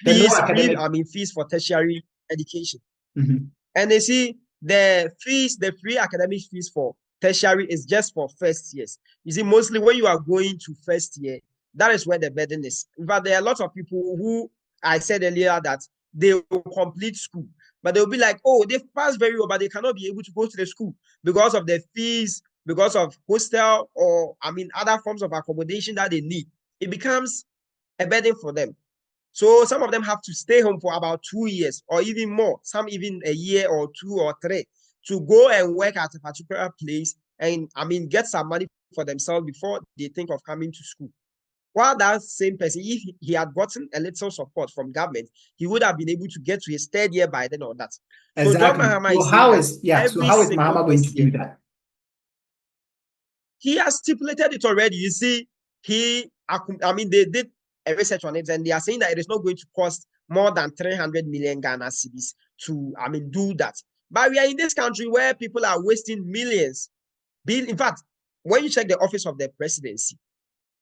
fees for tertiary education. And they see the free academic fees for tertiary is just for first years. You see, mostly when you are going to first year, that is where the burden is. In fact, there are a lot of people who, I said earlier, that they will complete school, but they'll be like, oh, they've passed very well, but they cannot be able to go to the school because of the fees, because of hostel, or other forms of accommodation that they need. It becomes a burden for them. So some of them have to stay home for about 2 years or even more, some even a year or 2 or 3, to go and work at a particular place and get some money for themselves before they think of coming to school. While that same person, if he had gotten a little support from government, he would have been able to get to his 3rd year by then or that. Exactly. So John Mahama how is Mahama going to do that? He has stipulated it already. You see, they did a research on it, and they are saying that it is not going to cost more than 300 million Ghana cedis to do that. But we are in this country where people are wasting millions. In fact, when you check the office of the presidency,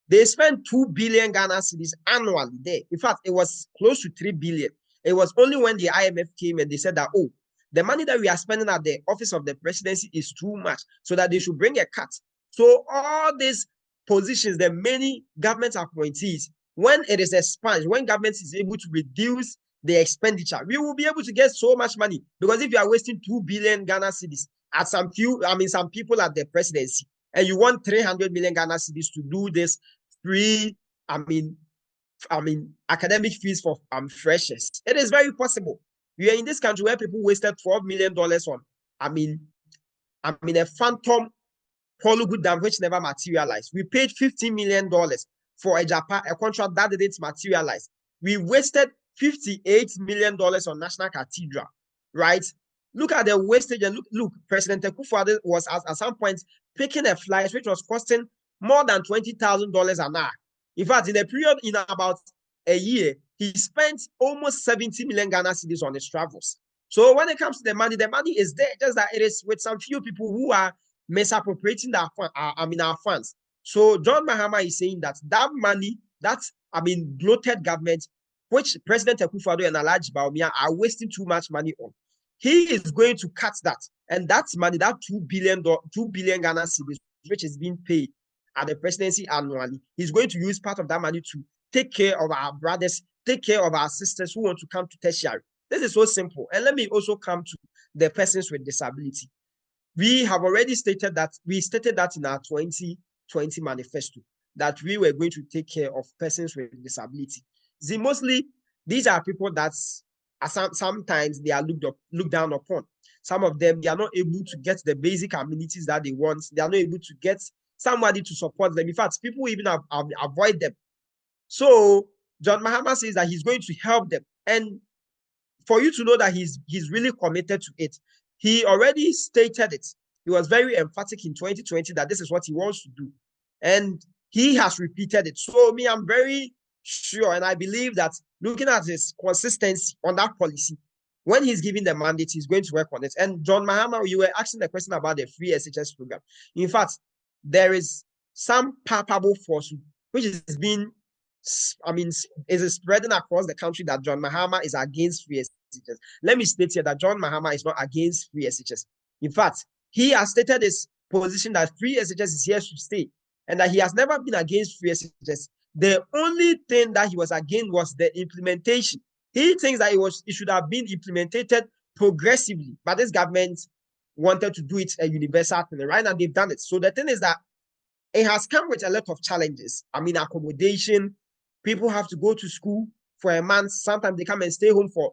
they spend 2 billion Ghana cedis annually there. In fact, it was close to 3 billion. It was only when the IMF came and they said that, oh, the money that we are spending at the office of the presidency is too much, so that they should bring a cut. So all these positions, the many government appointees, when it is expunged, when government is able to reduce the expenditure, we will be able to get so much money. Because if you are wasting 2 billion Ghana cedis at some people at the presidency, and you want 300 million Ghana cedis to do this free, academic fees for freshers, it is very possible. We are in this country where people wasted $12 million on, a phantom Hollywood dam which never materialized. We paid $15 million for a contract that didn't materialize. We wasted $58 million on National Cathedral, right? Look at the wastage, and look, President Akowah was at some point picking a flight which was costing more than $20,000 an hour. In fact, in a period in about a year, he spent almost 70 million Ghana cedis on his travels. So when it comes to the money is there, just that it is with some few people who are misappropriating our funds. So John Mahama is saying that money, bloated government, which President Akowah and Alhaji Bawumia are wasting too much money on, he is going to cut that. And that money, that 2 billion Ghana cedis, which is being paid at the presidency annually, he's going to use part of that money to take care of our brothers, take care of our sisters who want to come to tertiary. This is so simple. And let me also come to the persons with disability. We have already stated that, in our 2020 manifesto, that we were going to take care of persons with disability. See, mostly, these are people that sometimes they are looked down upon. Some of them, they are not able to get the basic amenities that they want. They are not able to get somebody to support them. In fact, people even avoid them. So John Mahama says that he's going to help them. And for you to know that he's really committed to it, he already stated it. He was very emphatic in 2020 that this is what he wants to do. And he has repeated it. So I'm very sure, and I believe that looking at his consistency on that policy, when he's giving the mandate, he's going to work on it. And John Mahama, you were asking the question about the free SHS program. In fact, there is some palpable force which is being, is spreading across the country that John Mahama is against free SHS. Let me state here that John Mahama is not against free SHS. In fact, he has stated his position that free SHS is here to stay, and that he has never been against free SHS. The only thing that he was against was the implementation. He thinks that it should have been implemented progressively, but this government wanted to do it a universal thing, right? And they've done it. So the thing is that it has come with a lot of challenges. I mean, accommodation, people have to go to school for a month. Sometimes they come and stay home for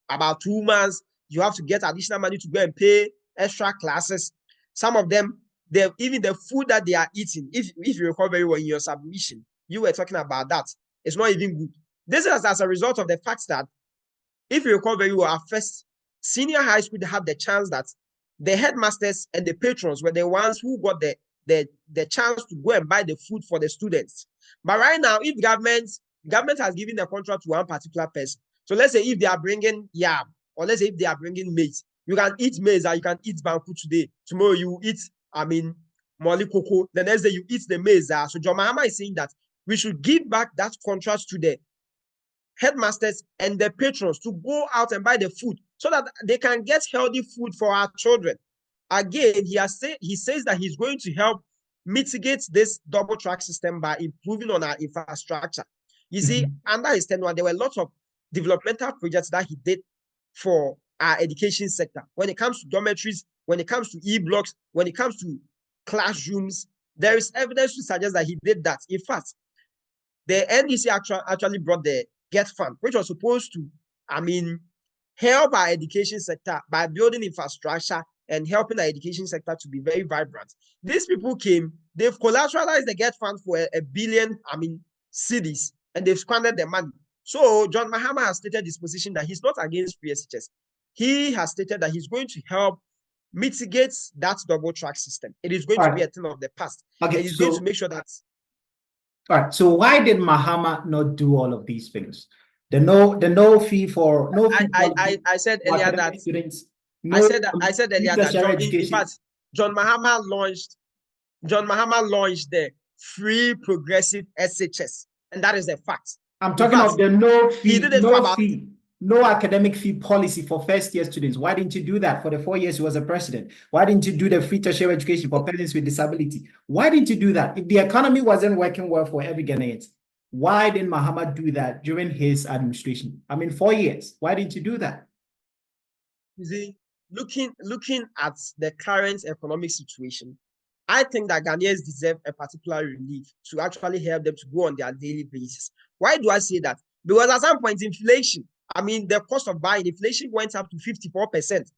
about 2 months. You have to get additional money to go and pay extra classes. Some of them, even the food that they are eating, if you recall very well in your submission, you were talking about that. It's not even good. This is as a result of the fact that, if you recall very well, our first senior high school, they had the chance that the headmasters and the patrons were the ones who got the chance to go and buy the food for the students. But right now, if government has given the contract to one particular person, so let's say if they are bringing yam, or let's say if they are bringing maize, you can eat maize, or you can eat banku today. Tomorrow you eat, moli cocoa. The next day you eat the maize. So John Mahama is saying that we should give back that contract to the headmasters and the patrons to go out and buy the food so that they can get healthy food for our children. Again, he says that he's going to help mitigate this double track system by improving on our infrastructure. You see, under his tenure, there were lots of developmental projects that he did for our education sector. When it comes to dormitories, when it comes to e-blocks, when it comes to classrooms, there is evidence to suggest that he did that. In fact, the NDC actually brought the Get Fund, which was supposed to, help our education sector by building infrastructure and helping our education sector to be very vibrant. These people came, they've collateralized the Get Fund for a billion, cedis, and they've squandered the money. So John Mahama has stated his position that he's not against free SHS. He has stated that he's going to help mitigate that double track system. It is going to be a thing of the past. Okay, and he's going to make sure that. All right. So why did Mahama not do all of these things? The no fee for no fee. I said earlier that students. I said earlier that in fact, John Mahama launched the free progressive SHS, and that is a fact. I'm talking of the no fee, no academic fee policy for first-year students. Why didn't you do that for the 4 years he was a president? Why didn't you do the free tertiary education for persons with disability? Why didn't you do that? If the economy wasn't working well for every Ghanaian, why didn't Mahama do that during his administration? 4 years. Why didn't you do that? You see, looking at the current economic situation, I think that Ghanaians deserve a particular relief to actually help them to go on their daily basis. Why do I say that? Because at some point, inflation, the cost of buying, inflation went up to 54%.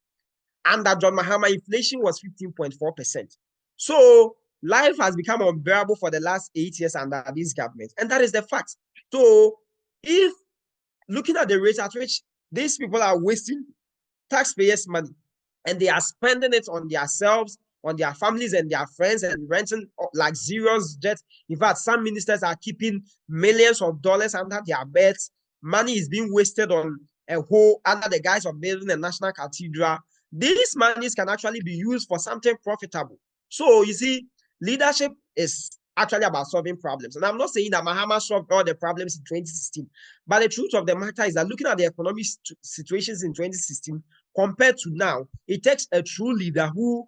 Under John Mahama, inflation was 15.4%. So life has become unbearable for the last 8 years under this government. And that is the fact. So if looking at the rate at which these people are wasting taxpayers' money and they are spending it on themselves, on their families and their friends, and renting luxurious jets. In fact, some ministers are keeping millions of dollars under their beds. Money is being wasted on a whole under the guise of building a national cathedral. These monies can actually be used for something profitable. So you see, leadership is actually about solving problems. And I'm not saying that Mahama solved all the problems in 2016, but the truth of the matter is that looking at the economic situations in 2016 compared to now, it takes a true leader who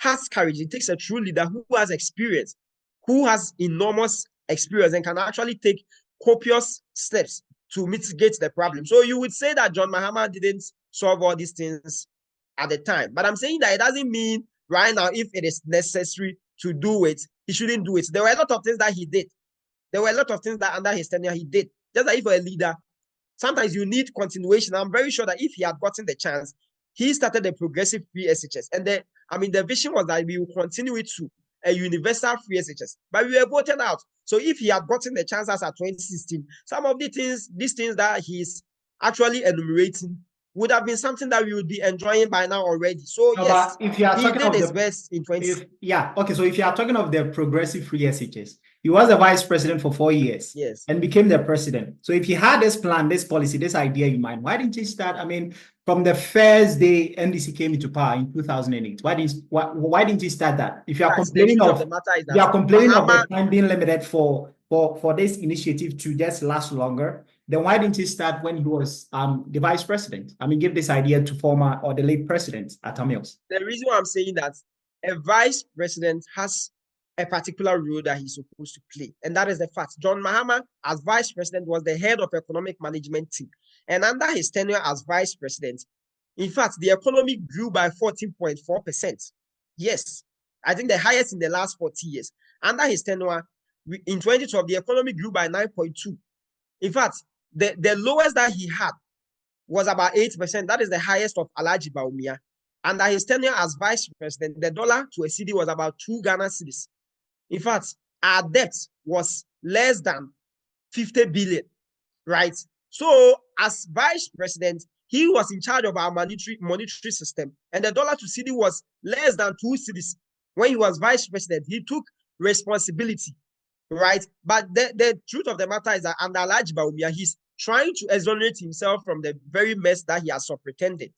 has courage. It takes a true leader who has experience, who has enormous experience and can actually take copious steps to mitigate the problem. So you would say that John Mahama didn't solve all these things at the time. But I'm saying that it doesn't mean right now, if it is necessary to do it, he shouldn't do it. There were a lot of things that he did. There were a lot of things that under his tenure he did. Just like if you're a leader, sometimes you need continuation. I'm very sure that if he had gotten the chance, he started the progressive free SHS. And the vision was that we will continue it to a universal free SHS. But we were voted out. So if he had gotten the chance as at 2016, some of these things that he's actually enumerating would have been something that we would be enjoying by now already. So yes, if you are he did his best in 2016. So if you are talking of the progressive free SHS, he was the vice president for 4 years, yes, and became the president. So if he had this plan, this policy, this idea in mind, why didn't he start? From the first day NDC came into power in 2008, why didn't he start that? If you are complaining of the time being limited for this initiative to just last longer, then why didn't he start when he was the vice president? Give this idea to former or the late president Atamios. The reason why I'm saying that a vice president has a particular role that he's supposed to play, and that is the fact. John Mahama, as vice president, was the head of economic management team, and under his tenure as vice president, in fact, the economy grew by 14.4%. Yes, I think the highest in the last 40 years. Under his tenure, in 2012, the economy grew by 9.2. In fact, the lowest that he had was about 8%. That is the highest of Alhaji Bawumia. Under his tenure as vice president, the dollar to a cedi was about 2 Ghana cedis. In fact, our debt was less than 50 billion, right? So as vice president, he was in charge of our monetary system, and the dollar to cedi was less than 2 cedis. When he was vice president, he took responsibility, right? But the truth of the matter is that under Alhaji Bawumia, he's trying to exonerate himself from the very mess that he has so pretended.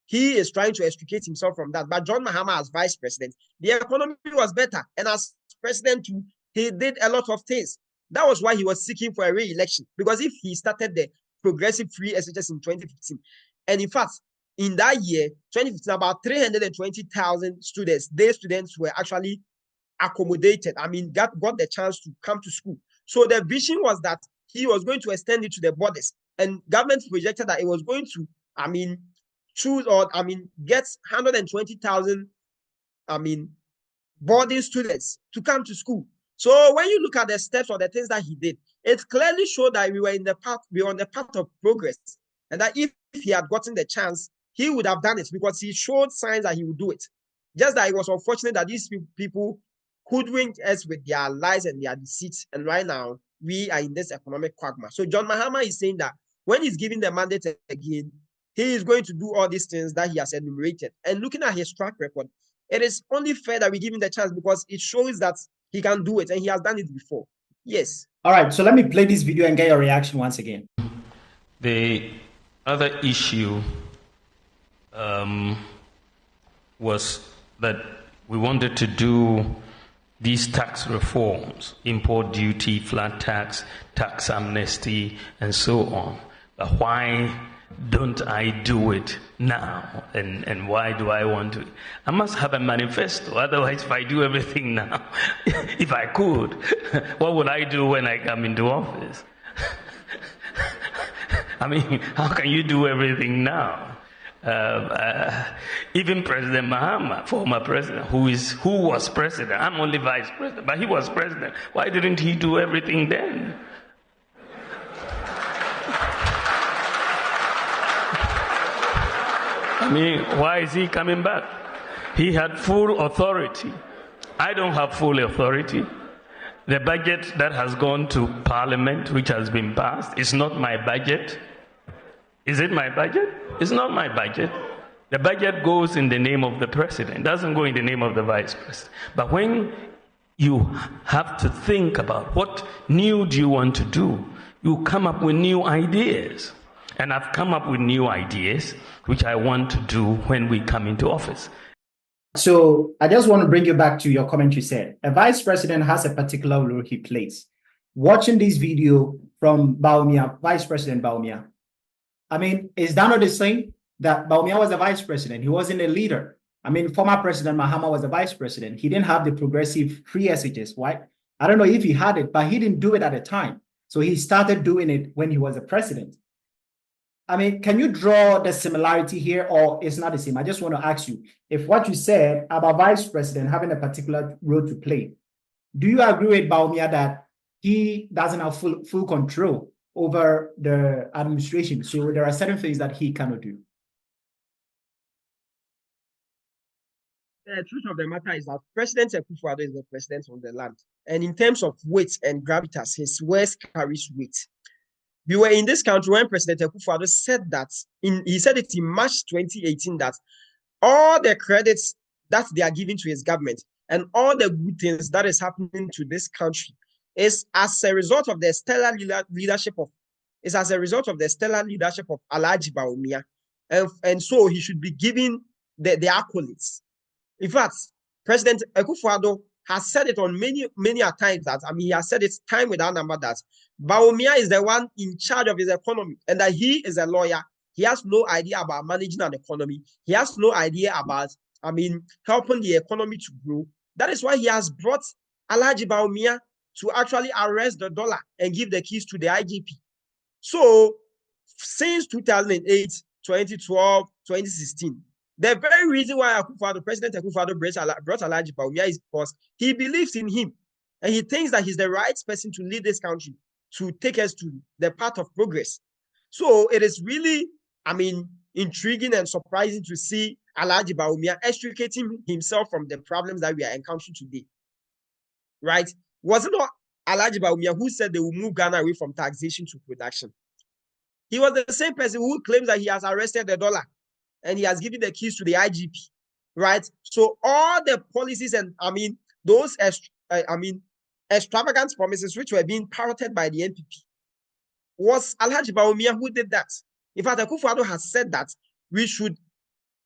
He is trying to extricate himself from that. But John Mahama as vice president, the economy was better. And as president too, he did a lot of things. That was why he was seeking for a re-election. Because if he started the progressive free SHS in 2015, and in fact, in that year, 2015, about 320,000 students, day students were actually accommodated. I mean, got the chance to come to school. So the vision was that he was going to extend it to the borders. And government projected that it was going to, get 120,000, boarding students to come to school. So when you look at the steps or the things that he did, it clearly showed that we were on the path of progress. And that if he had gotten the chance, he would have done it because he showed signs that he would do it. Just that it was unfortunate that these people hoodwinked us with their lies and their deceits. And right now, we are in this economic quagmire. So John Mahama is saying that when he's giving the mandate again, he is going to do all these things that he has enumerated. And looking at his track record, it is only fair that we give him the chance because it shows that he can do it and he has done it before. Yes. All right, so let me play this video and get your reaction once again. The other issue was that we wanted to do these tax reforms, import duty, flat tax, tax amnesty, and so on. But why don't I do it now? And why do I want to? I must have a manifesto. Otherwise, if I do everything now, if I could, what would I do when I come into office? I mean, how can you do everything now? Even President Mahama, former president, who was president, I'm only vice president, but he was president. Why didn't he do everything then? I mean, why is he coming back? He had full authority. I don't have full authority. The budget that has gone to Parliament, which has been passed, is not my budget. Is it my budget? It's not my budget. The budget goes in the name of the president. It doesn't go in the name of the vice president. But when you have to think about what new do you want to do, you come up with new ideas. And I've come up with new ideas, which I want to do when we come into office. So I just want to bring you back to your comment you said. A vice president has a particular role he plays. Watching this video from Bawumia, Vice President Bawumia, I mean, is that not the same? That Bawumia was a vice president. He wasn't a leader. I mean, former President Mahama was a vice president. He didn't have the progressive free SHS. Why? I don't know if he had it, but he didn't do it at the time. So he started doing it when he was a president. I mean, can you draw the similarity here, or it's not the same? I just want to ask you, if what you said about vice president having a particular role to play, do you agree with Bawumia that he doesn't have full control over the administration? So there are certain things that he cannot do. The truth of the matter is that President Akowah is the president of the land. And in terms of weight and gravitas, his words carries weight. We were in this country when President Akowah said that, he said it in March 2018, that all the credits that they are giving to his government and all the good things that is happening to this country is as a result of the stellar leadership of Alhaji Bawumia. And so he should be given the accolades. In fact, President Akowah has said it on many times that, I mean, he has said it time without number that Bawumia is the one in charge of his economy and that he is a lawyer. He has no idea about managing an economy. He has no idea about, I mean, helping the economy to grow. That is why he has brought Alhaji Bawumia to actually arrest the dollar and give the keys to the IGP. So since 2008, 2012, 2016, The very reason why President Akufo-Addo brought Alhaji Bawumia is because he believes in him and he thinks that he's the right person to lead this country, to take us to the path of progress. So it is really, intriguing and surprising to see Alhaji Bawumia extricating himself from the problems that we are encountering today. Right? Was it not Alhaji Bawumia who said they will move Ghana away from taxation to production? He was the same person who claims that he has arrested the dollar and he has given the keys to the IGP, right? So all the policies and those extravagant promises which were being parroted by the NPP, was Alhaji Bawumia who did that. In fact, Akufo-Addo has said that we should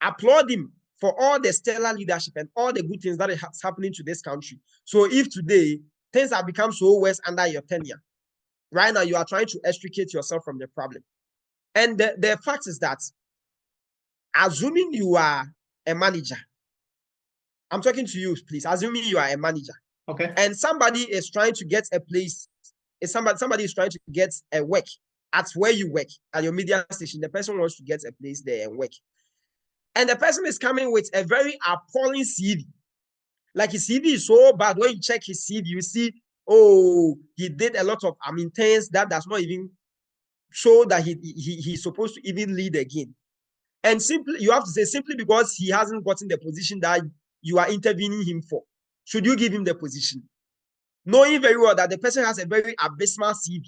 applaud him for all the stellar leadership and all the good things that is happening to this country. So if today things have become so worse under your tenure, right now you are trying to extricate yourself from the problem. And the fact is that, assuming you are a manager, I'm talking to you, please. Assuming you are a manager, okay, and somebody is trying to get a place, somebody is trying to get a work at where you work, at your media station. The person wants to get a place there and work, and the person is coming with a very appalling CV. Like his CV is so bad. When you check his CV, you see, oh, he did a lot of things that does not even show that he's supposed to even lead again. And simply, you have to say, simply because he hasn't gotten the position that you are intervening him for, should you give him the position? Knowing very well that the person has a very abysmal CV,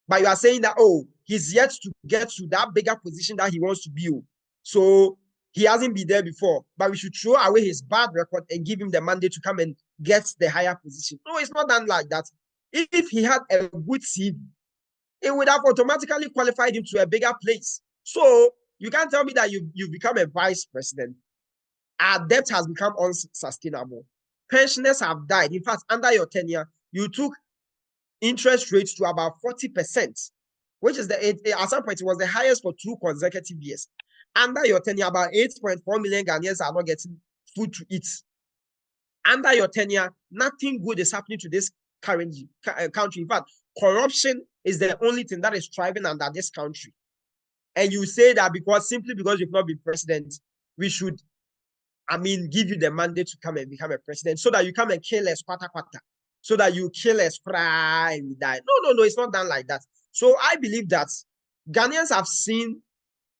but you are saying that, oh, he's yet to get to that bigger position that he wants to be. So he hasn't been there before, but we should throw away his bad record and give him the mandate to come and get the higher position. No, it's not done like that. If he had a good CV, it would have automatically qualified him to a bigger place. So you can't tell me that you've become a vice president. Our debt has become unsustainable. Pensioners have died. In fact, under your tenure, you took interest rates to about 40%, which is at some point it was the highest for 2 consecutive years. Under your tenure, about 8.4 million Ghanaians are not getting food to eat. Under your tenure, nothing good is happening to this current country. In fact, corruption is the only thing that is thriving under this country. And you say that simply because you've not been president, we should, give you the mandate to come and become a president so that you come and kill us kwata, so that you kill us fry and we die. No, it's not done like that. So I believe that Ghanaians have seen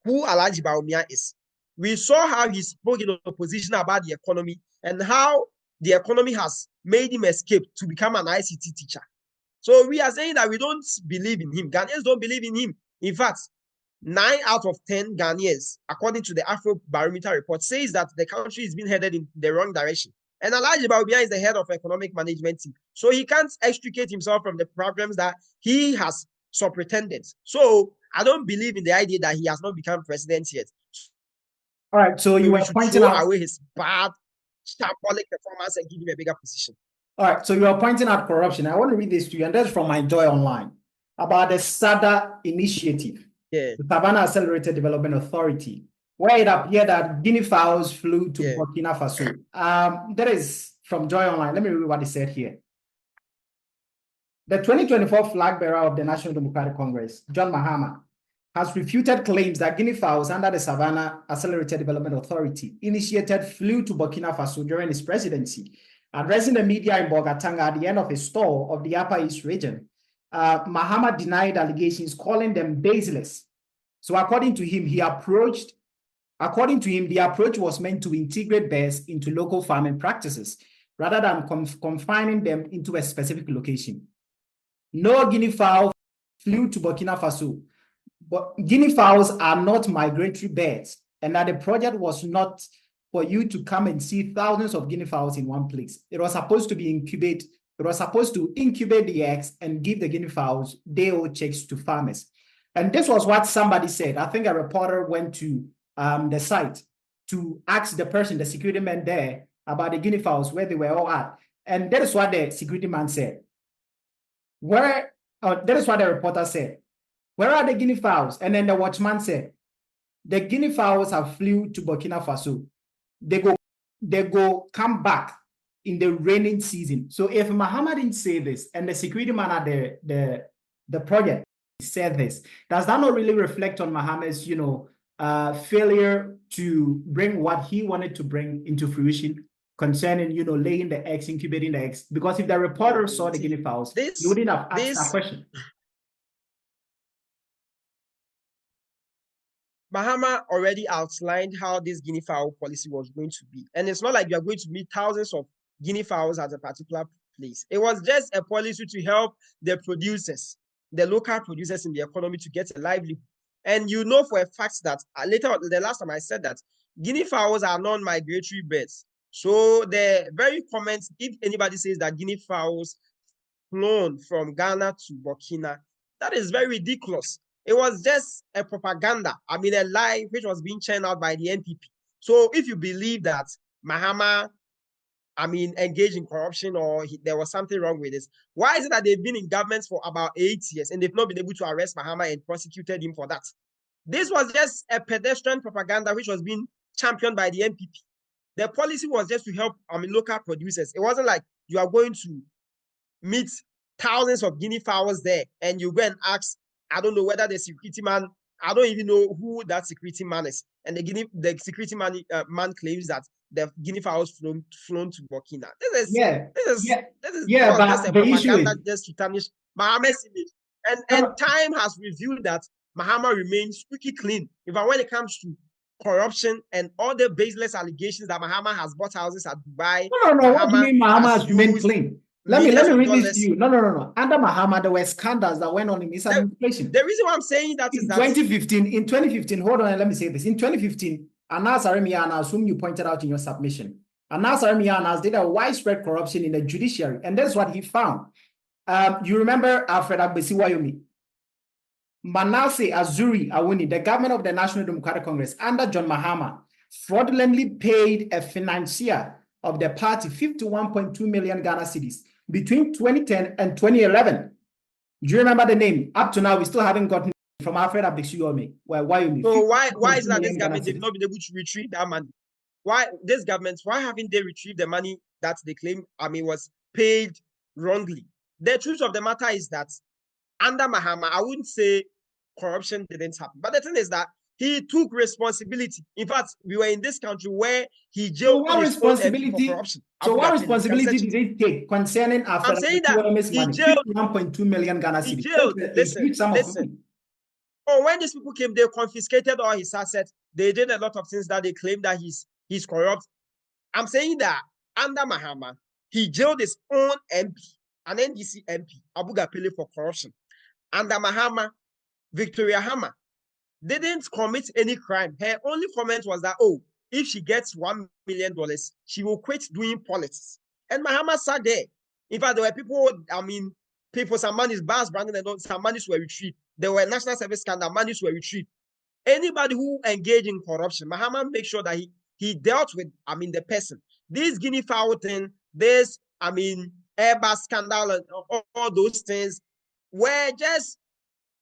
who Alhaji Bawumia is. We saw how he spoke in opposition about the economy and how the economy has made him escape to become an ICT teacher. So we are saying that we don't believe in him. Ghanaians don't believe in him. In fact, 9 out of 10 Ghanaians, according to the Afro Barometer report, says that the country is being headed in the wrong direction. And Alhaji Bawumia is the head of economic management team. So he can't extricate himself from the problems that he has superintended. So I don't believe in the idea that he has not become president yet. All right, so you were pointing out away his bad, shambolic performance and give him a bigger position. All right, so you are pointing out corruption. I want to read this to you, and that's from my Joy Online about the SADA initiative, the Savannah Accelerated Development Authority, where it appeared that guinea fowls flew to Burkina Faso. That is from Joy Online. Let me read what he said here. The 2024 flag bearer of the National Democratic Congress, John Mahama, has refuted claims that guinea fowls under the Savannah Accelerated Development Authority initiated flew to Burkina Faso during his presidency. Addressing the media in Bogatanga at the end of his tour of the Upper East region, Mahama denied allegations, calling them baseless. So according to him, the approach was meant to integrate bears into local farming practices rather than confining them into a specific location. No guinea fowl flew to Burkina Faso, but guinea fowls are not migratory birds, and that the project was not for you to come and see thousands of guinea fowls in one place. It was supposed to incubate the eggs and give the guinea fowls day-old chicks to farmers. And this was what somebody said. I think a reporter went to the site to ask the security man there, about the guinea fowls, where they were all at. And that is what the security man said. That is what the reporter said. Where are the guinea fowls? And then the watchman said, the guinea fowls have flew to Burkina Faso. They go come back in the raining season. So if Mahama didn't say this and the security man at the project said this, does that not really reflect on Mahama's, failure to bring what he wanted to bring into fruition concerning, laying the eggs, incubating the eggs. Because if the reporter saw the guinea fowls, he wouldn't have asked that question. Mahama already outlined how this guinea fowl policy was going to be. And it's not like you are going to meet thousands of guinea fowls at a particular place. It was just a policy to help the producers, the local producers in the economy, to get a livelihood. And you know for a fact that later, the last time I said that guinea fowls are non-migratory birds. So the very comments, if anybody says that guinea fowls flown from Ghana to Burkina, that is very ridiculous. It was just a propaganda, a lie which was being churned out by the NPP. So if you believe that Mahama, engaged in corruption or there was something wrong with this, why is it that they've been in government for about 8 years and they've not been able to arrest Mahama and prosecuted him for that? This was just a pedestrian propaganda which was being championed by the NPP. The policy was just to help local producers. It wasn't like you are going to meet thousands of guinea fowls there and you go and ask, I don't know whether the security man, I don't even know who that security man is. And the security man claims that the guinea fowls flown to Burkina. This is just a propaganda just to tarnish Mahama's image. And time has revealed that Mahama remains squeaky clean. Even when it comes to corruption and all the baseless allegations that Mahama has bought houses at Dubai. No. What do you mean Mahama has remained clean? Let me read this to you. No. Under Mahama, there were scandals that went on in his administration. The reason why I'm saying that is that in 2015, hold on, let me say this. In 2015, Anas Aremianas, whom you pointed out in your submission, Anas Aremianas did a widespread corruption in the judiciary, and that's what he found. You remember Alfred Agbesiwayomi, Manasseh Azuri Awuni, the governor of the National Democratic Congress, under John Mahama, fraudulently paid a financier of the party 51.2 million Ghana cedis between 2010 and 2011. Do you remember the name? Up to now, we still haven't gotten from Alfred Agbesiwayomi. So why is that this government they've not been able to retrieve that money? Why haven't they retrieved the money that they claim was paid wrongly? The truth of the matter is that under Mahama, I wouldn't say corruption didn't happen. But the thing is that he took responsibility. In fact, we were in this country where he jailed his own MP for corruption. So what responsibility did he take concerning Alfred Agbesiwayomi's money? 1.2 million Ghana cedis. Listen. When these people came, they confiscated all his assets. They did a lot of things that they claim that he's corrupt. I'm saying that under Mahama, he jailed his own MP, an NDC MP, Abuga Pele, for corruption. Under Mahama, Victoria Hammer didn't commit any crime. Her only comment was that, if she gets $1 million, she will quit doing politics. And Mahama sat there. In fact, there were people, some monies, Bas Brandon, and some monies were retrieved. There were national service scandal, monies were retrieved. Anybody who engaged in corruption, Mahama made sure that he dealt with, the person. This guinea fowl thing, this, Airbus scandal, and all those things were just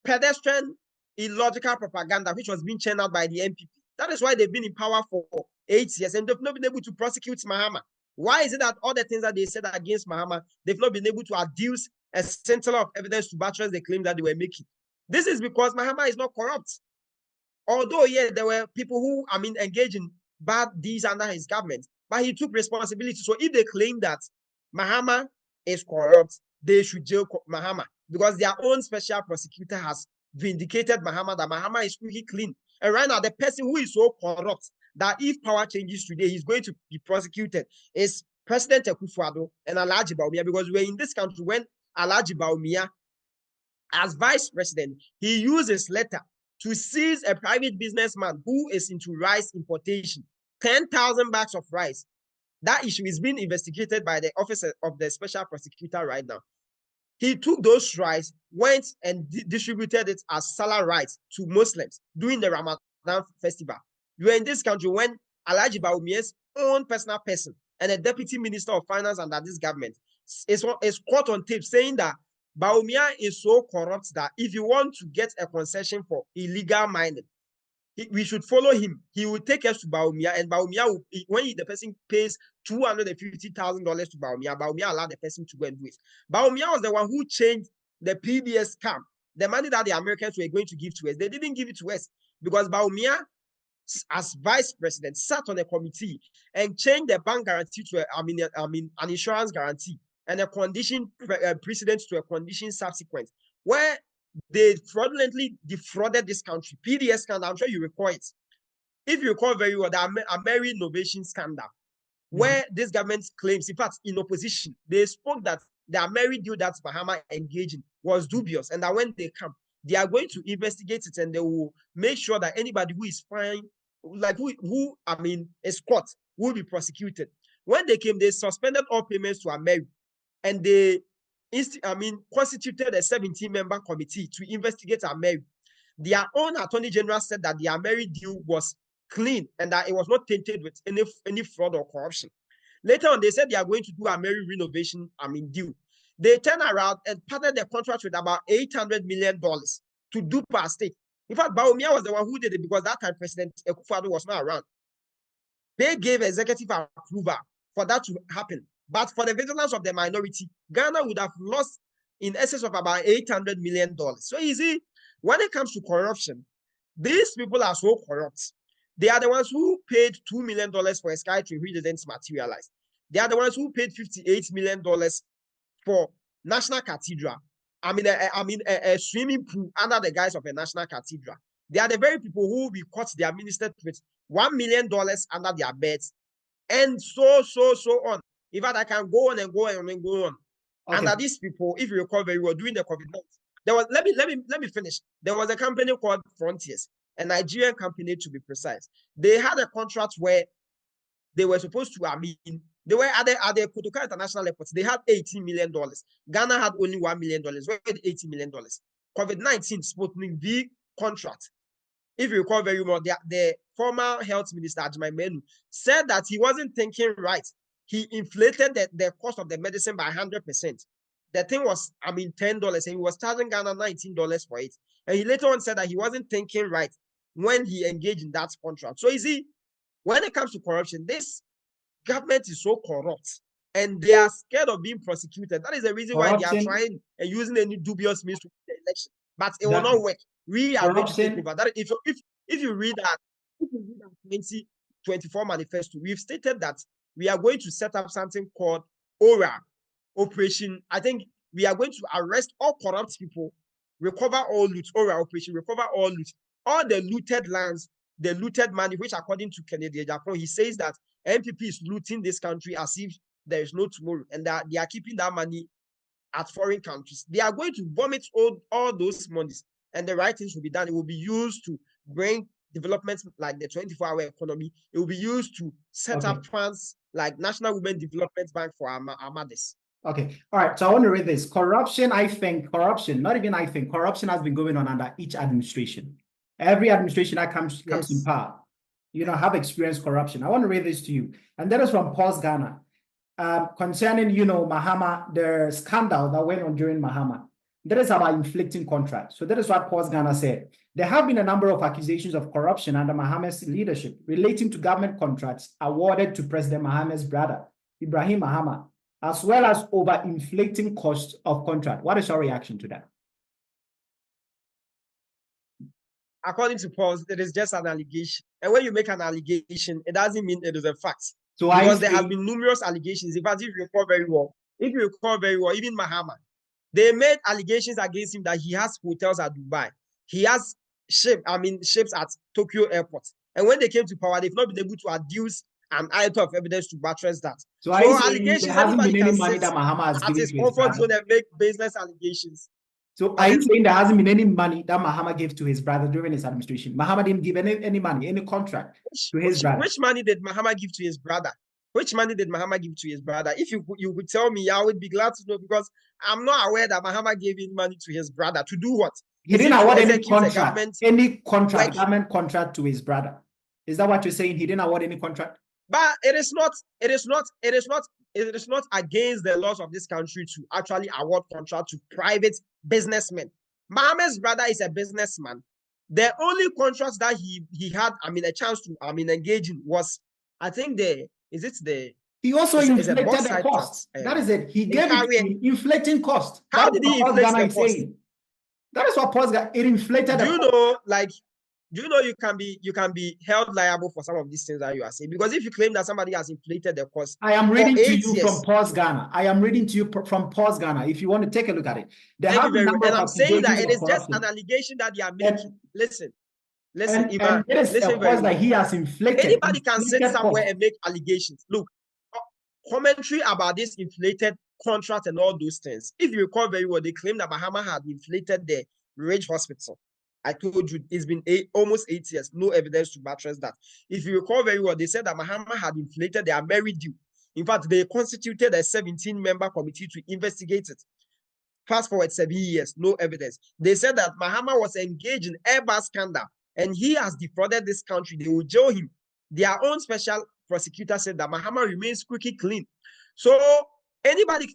pedestrian, illogical propaganda, which was being churned out by the NPP. That is why they've been in power for 8 years and they've not been able to prosecute Mahama. Why is it that all the things that they said against Mahama, they've not been able to adduce a scintilla of evidence to buttress the claim that they were making? This is because Mahama is not corrupt. Although, there were people who, engaged in bad deeds under his government, but he took responsibility. So if they claim that Mahama is corrupt, they should jail Mahama, because their own special prosecutor has vindicated Mahama that Mahama is really clean. And right now, the person who is so corrupt that if power changes today, he's going to be prosecuted is President Akufo-Addo and Alhaji Bawumia, because we're in this country when Alhaji Bawumia, as vice president, he used his letter to seize a private businessman who is into rice importation, 10,000 bags of rice. That issue is being investigated by the office of the special prosecutor right now. He took those rice, went and distributed it as salah rice to Muslims during the Ramadan festival. You are in this country when Alhaji Bawumia's own personal person and a deputy minister of finance under this government is caught on tape saying that Bawumia is so corrupt that if you want to get a concession for illegal mining, we should follow him. He will take us to Bawumia, and Bawumia will, when the person pays $250,000 to Bawumia, Bawumia allowed the person to go and do it. Bawumia was the one who changed the PBS scam. The money that the Americans were going to give to us, they didn't give it to us because Bawumia as vice president, sat on a committee and changed the bank guarantee to an insurance guarantee, and a condition precedent to a condition subsequent, where they fraudulently defrauded this country. PDS scandal, I'm sure you recall it. If you recall very well, the Ameri innovation scandal, where this government claims, in fact, in opposition, they spoke that the Ameri deal that Mahama engaged in was dubious, and that when they come, they are going to investigate it, and they will make sure that anybody who is fine, like who is caught, will be prosecuted. When they came, they suspended all payments to Ameri, and they constituted a 17-member committee to investigate Ameri. Their own attorney general said that the Ameri deal was clean and that it was not tainted with any fraud or corruption. Later on, they said they are going to do Ameri renovation deal. They turned around and partnered the contract with about $800 million to dupe our state. In fact, Bawumia was the one who did it, because that time President Akowah was not around. They gave executive approval for that to happen. But for the vigilance of the minority, Ghana would have lost in excess of about $800 million. So you see, when it comes to corruption, these people are so corrupt. They are the ones who paid $2 million for a SkyTrain which didn't materialize. They are the ones who paid $58 million for National Cathedral. A swimming pool under the guise of a National Cathedral. They are the very people who we caught their minister with $1 million under their beds, and so on. In fact, I can go on and go on and go on. Okay. Under these people, if you recall very well, during the COVID-19, there was let me finish. There was a company called Frontiers, a Nigerian company to be precise. They had a contract where they were supposed to, they were at the Kotoka International Airport. They had $18 million. Ghana had only $1 million. Where did $80 million? COVID-19 Sputnik V contract. If you recall very well, the former health minister, Ajimai Menu, said that he wasn't thinking right. He inflated the cost of the medicine by 100%. The thing was, $10, and he was charging Ghana $19 for it. And he later on said that he wasn't thinking right when he engaged in that contract. So you see, when it comes to corruption, this government is so corrupt, and they are scared of being prosecuted. That is the reason why they are trying and using any dubious means to win the election. But it will not work. We are going to take over. That if you read that 2024 manifesto, we've stated that we are going to set up something called ORA, Operation. I think we are going to arrest all corrupt people, recover all loot, ORA Operation, recover all loot, all the looted lands, the looted money, which according to Kennedy Japan, he says that MPP is looting this country as if there is no tomorrow, and that they are keeping that money at foreign countries. They are going to vomit all those monies, and the right things will be done. It will be used to bring developments like the 24-hour economy. It will be used to set up funds like National Women Development Bank for Amadis. Okay. All right. So I want to read this. Corruption has been going on under each administration. Every administration that comes in power, have experienced corruption. I want to read this to you. And that is from Pulse Ghana. Concerning, Mahama, the scandal that went on during Mahama. That is about inflicting contracts. So that is what Pulse Ghana said. There have been a number of accusations of corruption under Mahama's leadership relating to government contracts awarded to President Mahama's brother, Ibrahim Mahama, as well as over-inflating costs of contract. What is your reaction to that? According to Pulse, it is just an allegation. And when you make an allegation, it doesn't mean it is a fact. So because there have been numerous allegations. In fact, if you recall very well, even Mahama, they made allegations against him that he has hotels at Dubai. He has ships at Tokyo Airport. And when they came to power, they've not been able to adduce an item of evidence to buttress that. So allegations, anybody can say that Mahama has given his comfort zone and make business allegations. So are you saying there hasn't been any money that Mahama gave to his brother during his administration? Mahama didn't give any money, any contract to his brother. Which money did Mahama give to his brother? Which money did Mahama give to his brother? If you could tell me, I would be glad to know, because I'm not aware that Mahama gave any money to his brother. To do what? He didn't award any contract, government contract to his brother. Is that what you're saying? He didn't award any contract? But it is not against the laws of this country to actually award contract to private businessmen. Mahama's brother is a businessman. The only contracts that he had, a chance to, engage in was, I think he also inflated the cost. That is it. He gave it inflating cost. How did he inflate the cost? That is what Pulse Ghana, it inflated the cost. do you know you can be held liable for some of these things that you are saying? Because if you claim that somebody has inflated the cost, I am reading to you years, from Pause Ghana. I am reading to you from Pause Ghana. If you want to take a look at it, they thank have you very a much. number And of I'm saying that it is just corruption. an allegation that they are making. Listen, And Ivan, it is listen a very cost well. that he has inflicted. Anybody can sit somewhere and make allegations. Look, commentary about this inflated contract and all those things. If you recall very well, they claimed that Mahama had inflated the Ridge Hospital. I told you it's been almost 8 years, no evidence to buttress that. If you recall very well, they said that Mahama had inflated their Meridew. In fact, they constituted a 17-member committee to investigate it. Fast forward 7 years, no evidence. They said that Mahama was engaged in Airbus scandal and he has defrauded this country. They will jail him. Their own special prosecutor said that Mahama remains squeaky clean. So anybody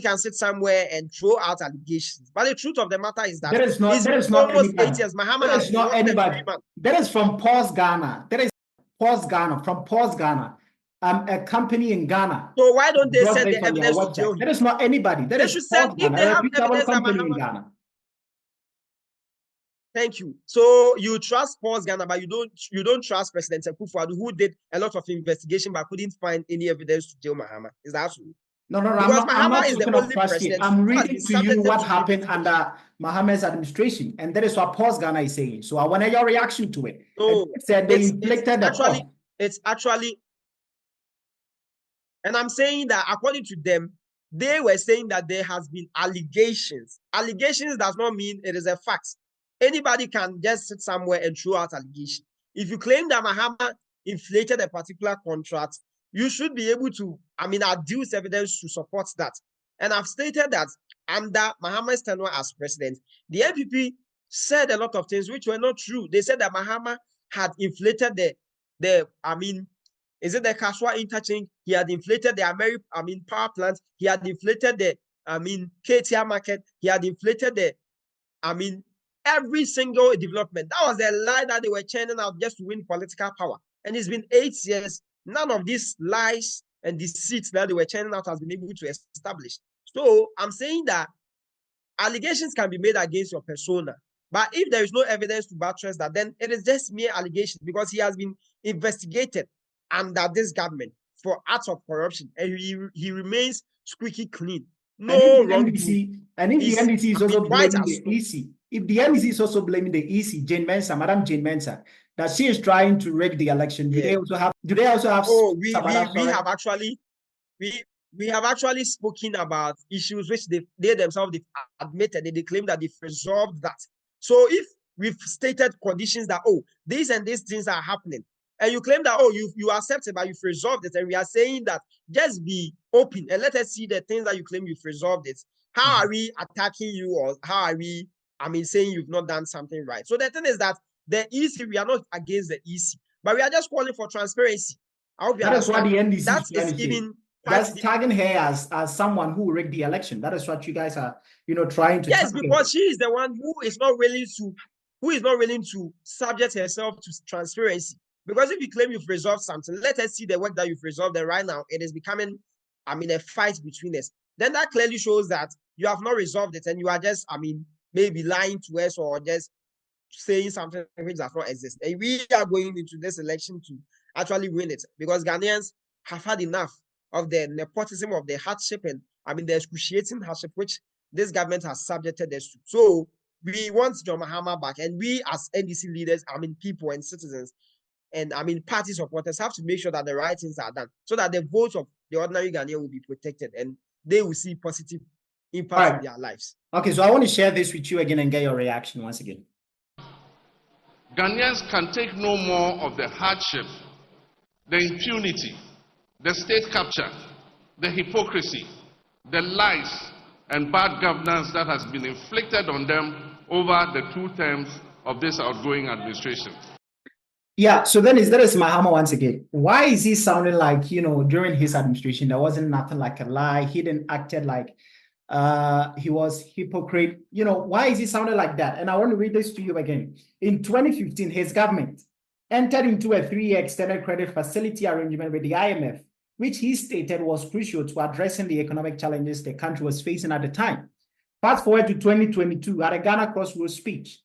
can sit somewhere and throw out allegations. But the truth of the matter is that There is not almost anybody. 8 years. Mahama There is not anybody. man. That is from Pause Ghana. That is Pause Ghana, from Pause Ghana. A company in Ghana. So why don't they send the evidence to jail him? There is not anybody. That they is should Pause send if Ghana, they a have reputable evidence that company in Mahama. Ghana. Thank you. So you trust Pause Ghana, but you don't trust President Akowah, who did a lot of investigation but couldn't find any evidence to jail Mahama. Is that true? No, Because I'm not is the talking only of trust president. I'm reading to you what happened under Mahama's administration, and that is what Pause Ghana is saying. So I want your reaction to it. No, it said they inflicted the cost. It's actually, and I'm saying that according to them, they were saying that there has been allegations. Allegations does not mean it is a fact. Anybody can just sit somewhere and throw out allegations. If you claim that Mahama inflated a particular contract, you should be able to, adduce evidence to support that. And I've stated that under Mahama's tenure as president, the NPP said a lot of things which were not true. They said that Mahama had inflated is it the Kaswa interchange? He had inflated the power plant. He had inflated the KTR market. He had inflated the every single development. That was a lie that they were churning out just to win political power. And it's been 8 years. None of these lies and deceits that they were churning out has been able to establish. So I'm saying that allegations can be made against your persona. But if there is no evidence to buttress that, then it is just mere allegations because he has been investigated under this government for acts of corruption and he remains squeaky clean. No wrongdoing. And if the NDC is also blaming the EC, if the NDC is also blaming the EC, Madam Jane Mensah, that she is trying to rig the election, do they also have? Oh, we have actually spoken about issues which they themselves admitted. They claim that they've resolved that. So if we've stated conditions that these and these things are happening, and you claim that you accept it, but you've resolved it, and we are saying that just be open and let us see the things that you claim you've resolved it. How are we attacking you, or how are we saying you've not done something right? So the thing is that the EC, we are not against the EC, but we are just calling for transparency. I hope you understand. That is what the NDC that is even that's tagging her as someone who rigged the election. That is what you guys are, trying to. Yes, because she is the one who is not willing to subject herself to transparency. Because if you claim you've resolved something, let us see the work that you've resolved. And right now, it is becoming, a fight between us. Then that clearly shows that you have not resolved it, and you are just, maybe lying to us or just saying something which does not exist. And we are going into this election to actually win it because Ghanaians have had enough of the nepotism, of the hardship, and the excruciating hardship which this government has subjected us to. So we want John Mahama back, and we as NDC leaders, people and citizens, and party supporters have to make sure that the right things are done so that the votes of the ordinary Ghanaian will be protected and they will see positive impact in their lives. Okay, so I want to share this with you again and get your reaction once again. Ghanaians can take no more of the hardship, the impunity, the state capture, the hypocrisy, the lies and bad governance that has been inflicted on them over the 2 terms of this outgoing administration. Yeah, so then that is Mahama once again. Why is he sounding like, during his administration, there wasn't nothing like a lie? He didn't acted like he was hypocrite. Why is he sounding like that? And I want to read this to you again. In 2015, his government entered into a 3-year extended credit facility arrangement with the IMF, which he stated was crucial to addressing the economic challenges the country was facing at the time. Fast forward to 2022, at a Ghana Crossroads speech,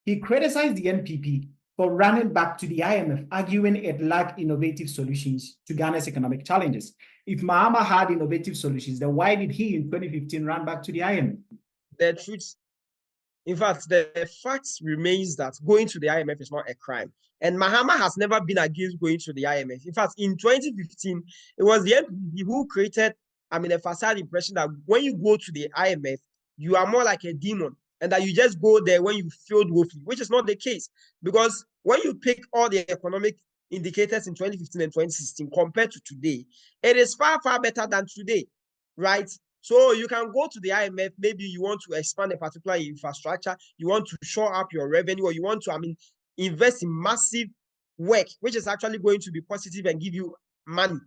he criticized the NPP for running back to the IMF, arguing it lacked innovative solutions to Ghana's economic challenges. If Mahama had innovative solutions, then why did he in 2015 run back to the IMF? The truth, in fact, the fact remains that going to the IMF is not a crime. And Mahama has never been against going to the IMF. In fact, in 2015, it was the NPP who created, a facade impression that when you go to the IMF, you are more like a demon and that you just go there when you feel woefully, which is not the case. Because when you pick all the economic indicators in 2015 and 2016 compared to today, it is far, far better than today, right? So you can go to the IMF, maybe you want to expand a particular infrastructure, you want to shore up your revenue, or you want to, invest in massive work, which is actually going to be positive and give you money.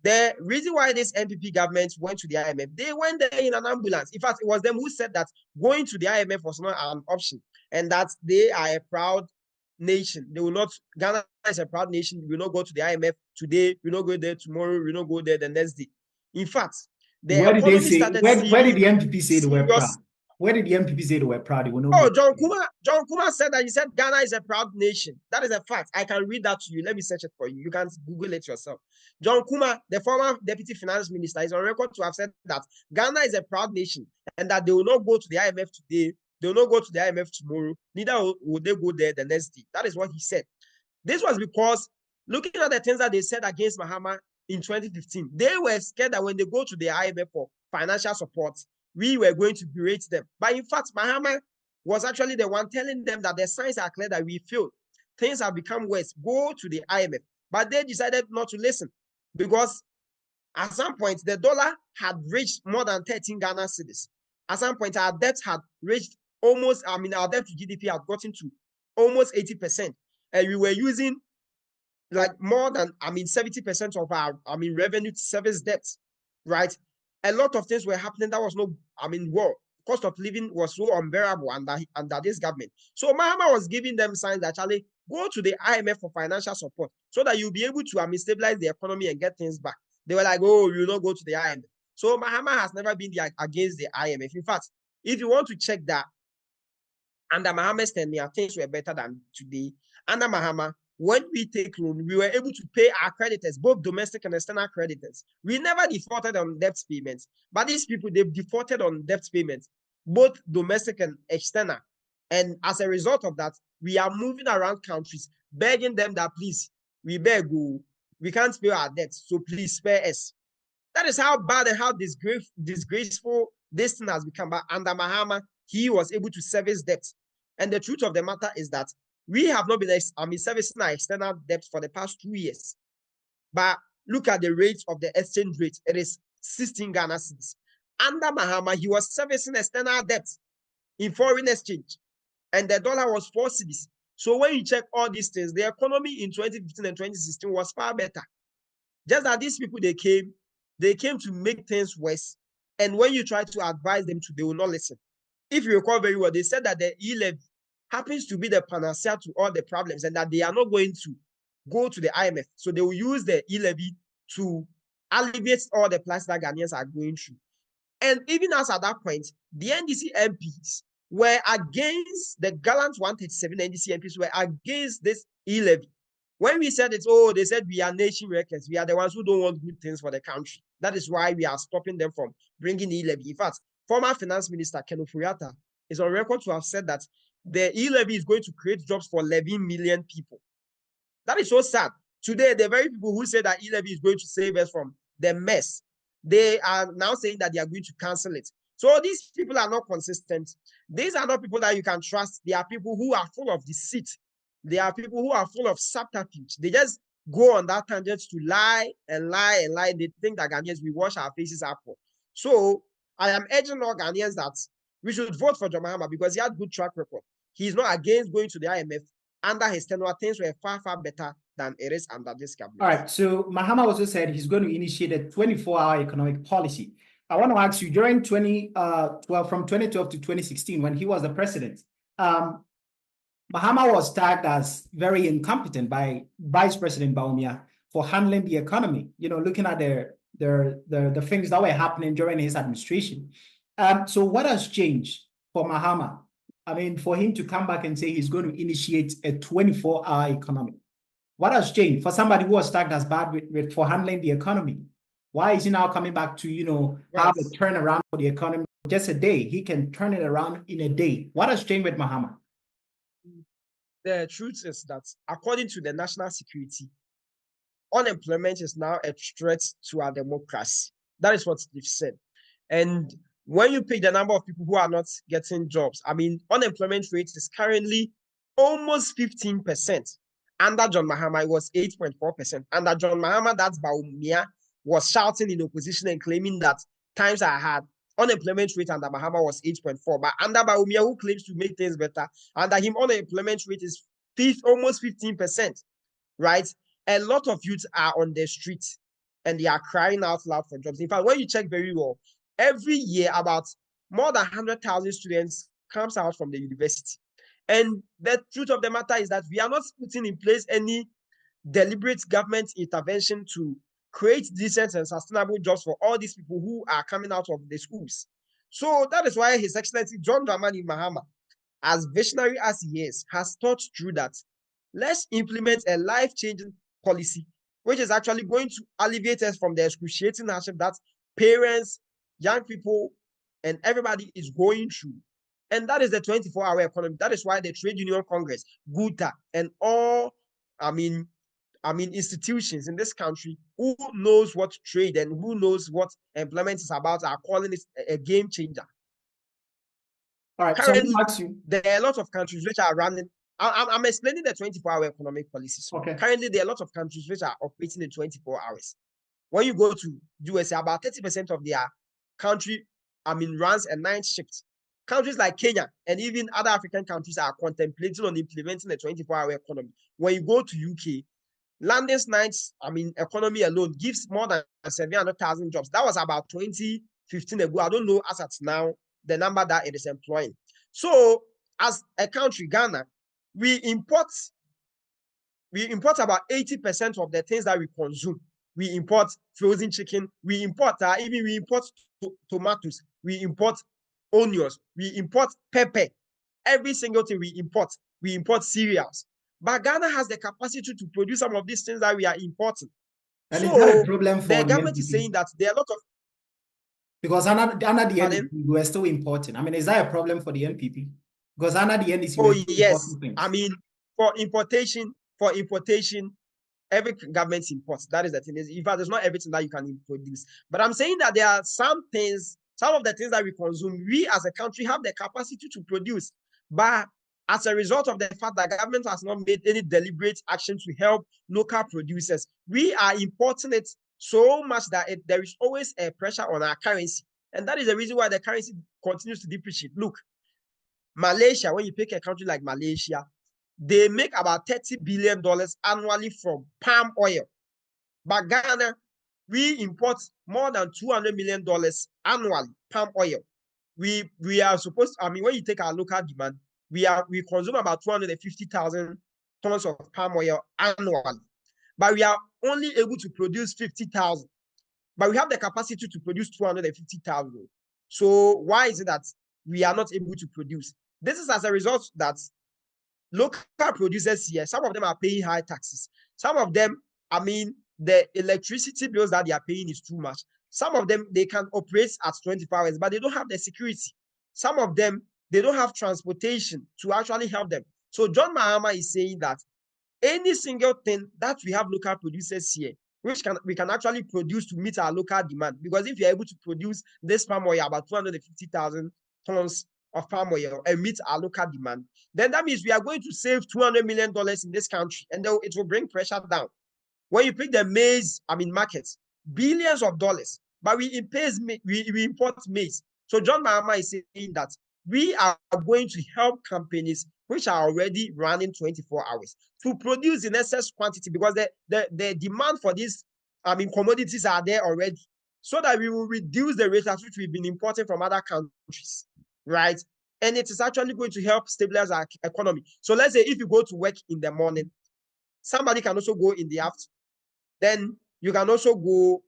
The reason why this NPP government went to the IMF, they went there in an ambulance. In fact, it was them who said that going to the IMF was not an option and that they are a proud nation. They will not, Ghana is a proud nation. We will not go to the IMF today. We will not go there tomorrow. We will not go there the next day. In fact, where did they say? Where did the MPP say they were proud? Where did the MPP say they were proud? John Kumar said that. He said Ghana is a proud nation. That is a fact. I can read that to you. Let me search it for you. You can Google it yourself. John Kumar, the former deputy finance minister, is on record to have said that Ghana is a proud nation and that they will not go to the IMF today. They will not go to the IMF tomorrow. Neither will they go there the next day. That is what he said. This was because looking at the things that they said against Mahama in 2015, they were scared that when they go to the IMF for financial support, we were going to berate them. But in fact, Mahama was actually the one telling them that the signs are clear that we failed. Things have become worse. Go to the IMF. But they decided not to listen because at some point, the dollar had reached more than 13 Ghana cedis. At some point, our debt had reached almost, our debt to GDP had gotten to almost 80%. And we were using like more than, 70% of our, revenue to service debt, right? A lot of things were happening. That was no, war. Cost of living was so unbearable under this government. So Mahama was giving them signs that actually go to the IMF for financial support so that you'll be able to stabilize the economy and get things back. They were like, oh, you will not go to the IMF. So Mahama has never been against the IMF. In fact, if you want to check that, under Mahama's tenure, things were better than today. Under Mahama, when we take loan, we were able to pay our creditors, both domestic and external creditors. We never defaulted on debt payments, but these people, they've defaulted on debt payments, both domestic and external. And as a result of that, we are moving around countries, begging them that please, we beg you, we can't pay our debts, so please spare us. That is how bad and how disgraceful this thing has become. But under Mahama, he was able to service debt. And the truth of the matter is that we have not been servicing our external debt for the past 2 years. But look at the rate of the exchange rate. It is 16 Ghana cedis. Under Mahama, he was servicing external debt in foreign exchange. And the dollar was 4 cedis. So when you check all these things, the economy in 2015 and 2016 was far better. Just that these people, they came to make things worse. And when you try to advise them to, they will not listen. If you recall very well, they said that the e-levy happens to be the panacea to all the problems and that they are not going to go to the IMF. So they will use the e-levy to alleviate all the plight that Ghanaians are going through. And even as at that point, the NDC MPs were against the gallant 137 NDC MPs were against this e-levy. When we said it, they said we are nation wreckers. We are the ones who don't want good things for the country. That is why we are stopping them from bringing e-levy. In fact, former Finance Minister Ken Ofori-Atta is on record to have said that the e-levy is going to create jobs for 11 million people. That is so sad. Today, the very people who say that e-levy is going to save us from the mess, they are now saying that they are going to cancel it. So these people are not consistent. These are not people that you can trust. They are people who are full of deceit. They are people who are full of subterfuge. They just go on that tangent to lie and lie and lie. They think that Ghanaians, we wash our faces up for. So I am urging all Ghanaians that we should vote for John Mahama because he had good track record. He's not against going to the IMF. Under his tenure, things were far, far better than it is under this government. All right. So Mahama also said he's going to initiate a 24-hour economic policy. I want to ask you, during 2012, from 2012 to 2016, when he was the president, Mahama was tagged as very incompetent by Vice President Bawumia for handling the economy, looking at the things that were happening during his administration. So what has changed for Mahama I mean, for him to come back and say he's going to initiate a 24-hour economy. What has changed for somebody who was tagged as bad for handling the economy? Why is he now coming back to, have a turnaround for the economy? Just a day. He can turn it around in a day. What has changed with Mahama? The truth is that according to the national security, unemployment is now a threat to our democracy. That is what they've said. And when you pick the number of people who are not getting jobs, I mean, unemployment rate is currently almost 15%. Under John Mahama, it was 8.4%. Under John Mahama, that's Bawumia, was shouting in opposition and claiming that times are hard. Unemployment rate under Mahama was 8.4. But under Bawumia, who claims to make things better, under him, unemployment rate is almost 15%, right? A lot of youths are on the streets and they are crying out loud for jobs. In fact, when you check very well, every year about more than 100,000 students comes out from the university. And the truth of the matter is that we are not putting in place any deliberate government intervention to create decent and sustainable jobs for all these people who are coming out of the schools. So that is why His Excellency John Dramani Mahama, as visionary as he is, has thought through that. Let's implement a life-changing policy, which is actually going to alleviate us from the excruciating hardship that parents, young people, and everybody is going through. And that is the 24-hour economy. That is why the Trade Union Congress, GUTA, and all, institutions in this country who knows what trade and who knows what employment is about are calling it a game changer. All right. Currently, so there are a lot of countries which are running. I'm explaining the 24-hour economic policies. Okay. Currently, there are a lot of countries which are operating in 24 hours. When you go to USA, about 30% of their country, runs a night shift. Countries like Kenya and even other African countries are contemplating on implementing a 24-hour economy. When you go to UK, London's nights, economy alone gives more than 700,000 jobs. That was about 2015 ago. I don't know as at now the number that it is employing. So, as a country, Ghana, we import about 80% of the things that we consume. We import frozen chicken. We import tomatoes. We import onions. We import pepper. Every single thing we import. We import cereals. But Ghana has the capacity to produce some of these things that we are importing. And so is that a problem for the government is saying that there are a lot of... Because under the NDP, we are still importing. Is that a problem for the NPP? Because under the NDC, oh yes, for importation, every government imports. That is the thing. In fact, there's not everything that you can produce. But I'm saying that there are some things, some of the things that we consume, we as a country have the capacity to produce. But as a result of the fact that government has not made any deliberate action to help local producers, we are importing it so much that there is always a pressure on our currency. And that is the reason why the currency continues to depreciate. Look, Malaysia, when you pick a country like Malaysia, they make about $30 billion annually from palm oil. But Ghana, we import more than $200 million annually, palm oil. We are supposed to, when you take our local demand, we consume about 250,000 tons of palm oil annually. But we are only able to produce 50,000. But we have the capacity to produce 250,000. So why is it that we are not able to produce? This is as a result that local producers here, some of them are paying high taxes. Some of them, the electricity bills that they are paying is too much. Some of them, they can operate at 24 hours, but they don't have the security. Some of them, they don't have transportation to actually help them. So John Mahama is saying that any single thing that we have local producers here, which we can actually produce to meet our local demand. Because if you're able to produce this palm oil, about 250,000 tons of palm oil, and meet our local demand, then that means we are going to save $200 million in this country, and it will bring pressure down. When you pick the maize, markets, billions of dollars, but we import maize. So John Mahama is saying that we are going to help companies which are already running 24 hours to produce in excess quantity, because the demand for these commodities are there already, so that we will reduce the rate at which we've been importing from other countries, right? And it is actually going to help stabilize our economy. So let's say if you go to work in the morning, somebody can also go in the afternoon. Then you can also go,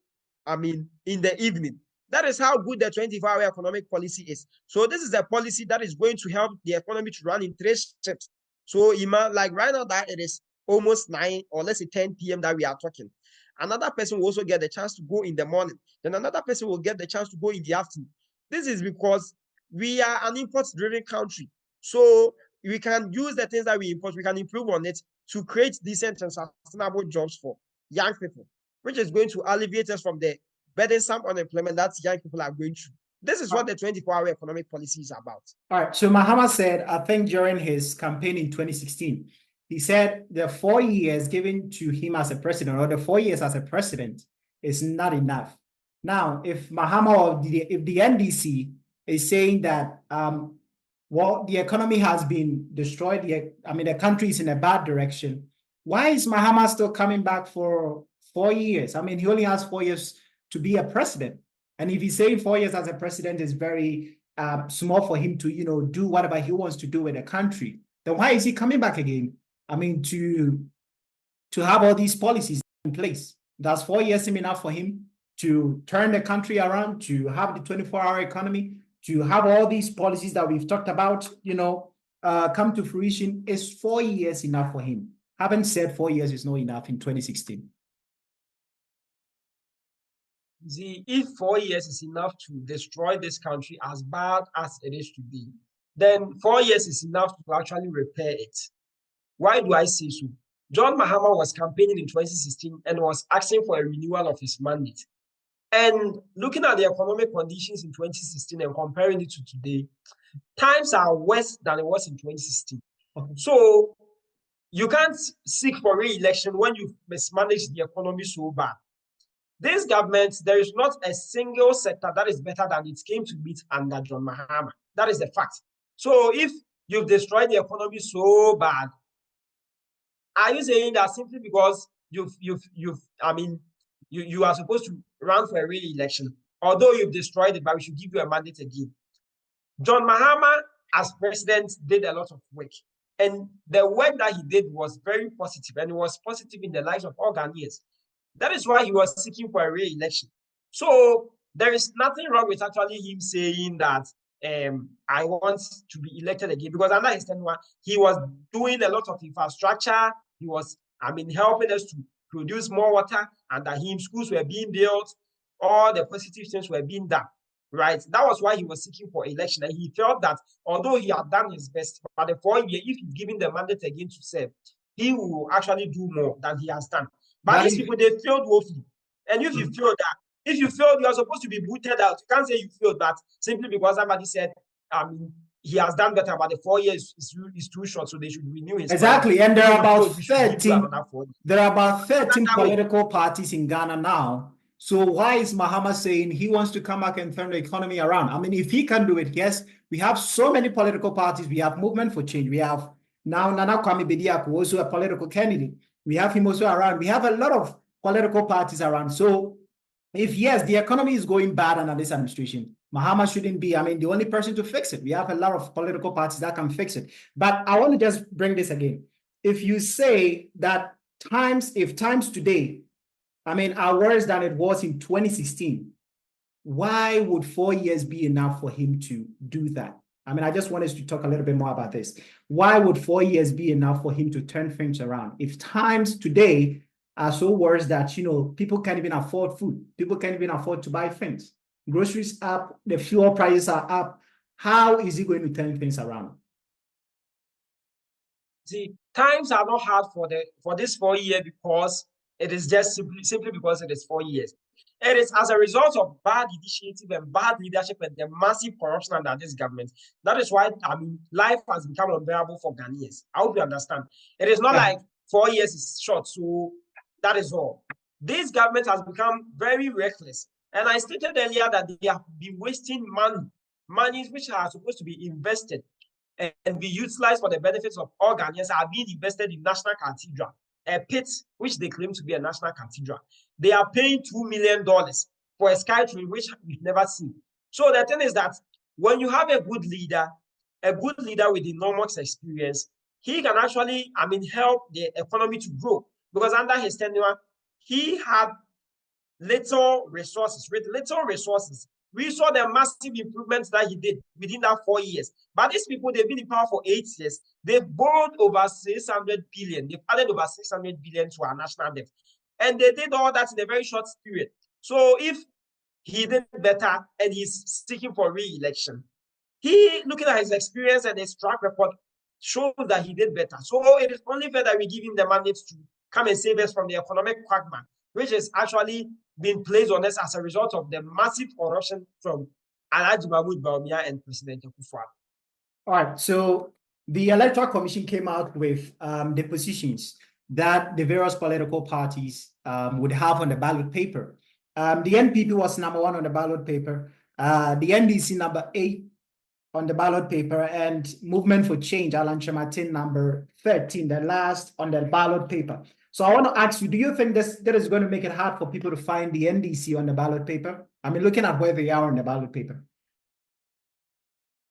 in the evening. That is how good the 24-hour economic policy is. So this is a policy that is going to help the economy to run in 3 shifts. So like right now that it is almost 9 or let's say 10 p.m. that we are talking. Another person will also get the chance to go in the morning. Then another person will get the chance to go in the afternoon. This is because we are an import-driven country. So we can use the things that we import, we can improve on it to create decent and sustainable jobs for young people, which is going to alleviate us from the burdensome unemployment that young people are going through. This is what the 24-hour economic policy is about. All right. So Mahama said, I think during his campaign in 2016, he said the 4 years given to him as a president, or the 4 years as a president, is not enough. Now, if Mahama or if the NDC is saying that well, the economy has been destroyed, the country is in a bad direction, why is Mahama still coming back for 4 years? I mean, he only has 4 years to be a president. And if he's saying 4 years as a president is very small for him to, do whatever he wants to do with the country, then why is he coming back again? I mean, to have all these policies in place. Does 4 years seem enough for him to turn the country around, to have the 24-hour economy, to have all these policies that we've talked about, come to fruition? Is 4 years enough for him? Haven't said 4 years is not enough in 2016. See, if 4 years is enough to destroy this country as bad as it is today, then 4 years is enough to actually repair it. Why do I say so? John Mahama was campaigning in 2016 and was asking for a renewal of his mandate. And looking at the economic conditions in 2016 and comparing it to today, times are worse than it was in 2016. So you can't seek for re-election when you've mismanaged the economy so bad. This government, there is not a single sector that is better than it came to meet under John Mahama. That is the fact. So if you've destroyed the economy so bad, are you saying that simply because you are supposed to run for a re-election, although you've destroyed it, but we should give you a mandate again? John Mahama, as president, did a lot of work. And the work that he did was very positive, and it was positive in the lives of all Ghanaians. That is why he was seeking for a re-election. So there is nothing wrong with actually him saying that I want to be elected again, because under his tenure, he was doing a lot of infrastructure. He was, helping us to produce more water. Under him, schools were being built. All the positive things were being done, right? That was why he was seeking for election. And he felt that although he had done his best, but the 4 years, if he's given the mandate again to serve, he will actually do more than he has done. But these people, they failed woefully. And if you feel that, if you failed, you are supposed to be booted out. You can't say you failed that simply because somebody said, he has done better, but the 4 years is too short, so they should renew his exactly. And there are about 13 That political parties in Ghana now. So why is Mahama saying he wants to come back and turn the economy around? I mean, if he can do it, yes, we have so many political parties. We have Movement for Change. We have now Nana Kwame Bediako, also a political candidate. We have him also around. We have a lot of political parties around. So if, yes, the economy is going bad under this administration, Mahama shouldn't be, the only person to fix it. We have a lot of political parties that can fix it. But I want to just bring this again. If you say that times today, are worse than it was in 2016, why would 4 years be enough for him to do that? I just want us to talk a little bit more about this. Why would 4 years be enough for him to turn things around? If times today are so worse that, people can't even afford food, people can't even afford to buy things, groceries up, the fuel prices are up, how is he going to turn things around? See, times are not hard for this 4 years because it is just simply because it is 4 years. It is as a result of bad initiative and bad leadership and the massive corruption under this government. That is why, life has become unbearable for Ghanaians. I hope you understand. It is not like 4 years is short, so that is all. This government has become very reckless. And I stated earlier that they have been wasting monies which are supposed to be invested and be utilized for the benefits of all Ghanaians are being invested in National Cathedral, a pit which they claim to be a national cathedral. They are paying $2 million for a sky train which we've never seen. So the thing is that when you have a good leader with enormous experience, he can actually, help the economy to grow. Because under his tenure, he had little resources. With little resources, We saw the massive improvements that he did within that 4 years. But these people, they've been in power for 8 years. They've borrowed over 600 billion. They've added over 600 billion to our national debt. And they did all that in a very short period. So if he did better and he's seeking for re-election, he, looking at his experience and his track record, shows that he did better. So it is only fair that we give him the mandate to come and save us from the economic quagmire, which has actually been placed on us as a result of the massive corruption from Alhaji Mahmoud Bawumia and President Akufo. All right, so the Electoral Commission came out with the positions that the various political parties would have on the ballot paper. The NPP was #1 on the ballot paper, the NDC #8 on the ballot paper, and Movement for Change, Alan Chematin, #13, the last on the ballot paper. So I want to ask you, do you think that is going to make it hard for people to find the NDC on the ballot paper? I mean, looking at where they are on the ballot paper.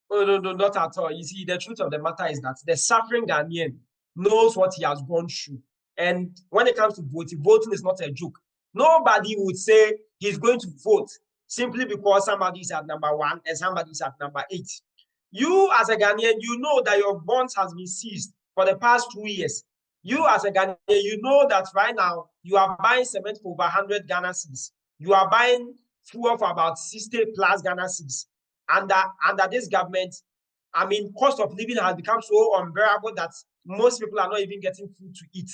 Oh, no, not at all. You see, the truth of the matter is that the suffering Ghanaian knows what he has gone through. And when it comes to voting is not a joke. Nobody would say he's going to vote simply because somebody is at #1 and somebody is at #8. You, as a Ghanaian, you know that your bonds has been seized for the past 2 years. You, as a Ghanaian, you know that right now you are buying cement for over 100 Ghana cedis. You are buying fuel for about 60 plus Ghana cedis. Under this government, I mean, cost of living has become so unbearable that most people are not even getting food to eat.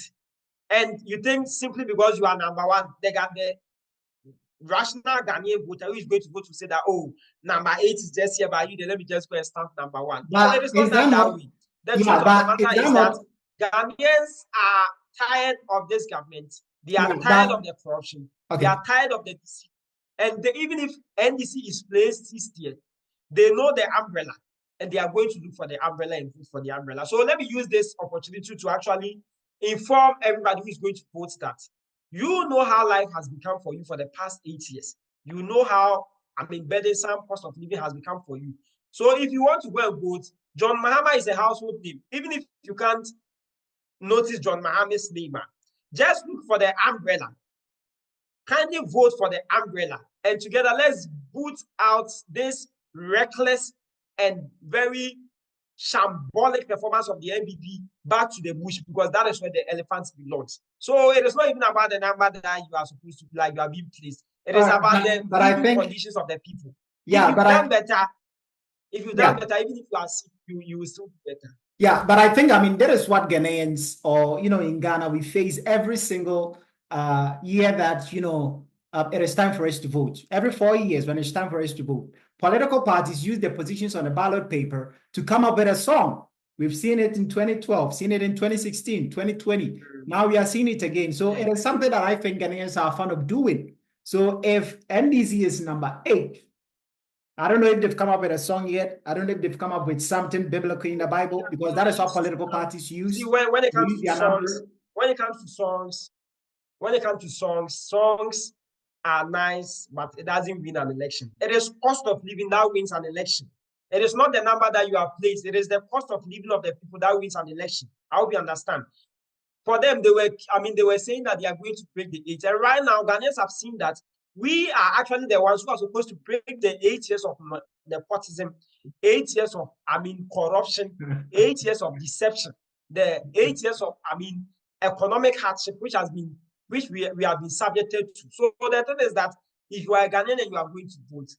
And you think simply because you are #1, they got the rational Ghanaian voter who is going to go to say that, oh, #8 is just here by you, then let me just go and stamp #1. But So it is not that way. The truth of the matter is that Ghanaians are tired of this government. They are tired of the corruption. Okay. They are tired of the deceit. And even if NDC is placed this year, they know the umbrella and they are going to look for the umbrella and vote for the umbrella. So let me use this opportunity to actually inform everybody who is going to vote that you know how life has become for you for the past 8 years. You know how, I mean, burdensome cost of living has become for you. So if you want to go and vote, John Mahama is a household name. Even if you can't notice John Mahama's name, just look for the umbrella. Kindly vote for the umbrella. And together, let's boot out this reckless and very shambolic performance of the NPP back to the bush, because that is where the elephants belongs. So it is not even about the number that you are supposed to be, like you are being placed. It is about the living conditions of the people. Yeah, if you've done better, even if you are sick, you will still do better. Yeah, but I think, I mean, that is what Ghanaians, or, you know, in Ghana, we face every single year that, you know, it is time for us to vote. Every 4 years when it's time for us to vote, political parties use their positions on the ballot paper to come up with a song. We've seen it in 2012, seen it in 2016, 2020. Now we are seeing it again. So it is something that I think Ghanaians are fond of doing. So if NDC is #8, I don't know if they've come up with a song yet. I don't know if they've come up with something biblical in the Bible, because that is how political parties use. See, when it comes to songs are nice, but it doesn't win an election. It is cost of living that wins an election. It is not the number that you have placed. It is the cost of living of the people that wins an election. I hope you understand. For them, they were saying that they are going to break the 8. And right now, Ghanaians have seen that we are actually the ones who are supposed to break the 8 years of nepotism, 8 years of, corruption, 8 years of deception, the 8 years of, economic hardship, which we have been subjected to. So the thing is that if you are a Ghanaian and you are going to vote,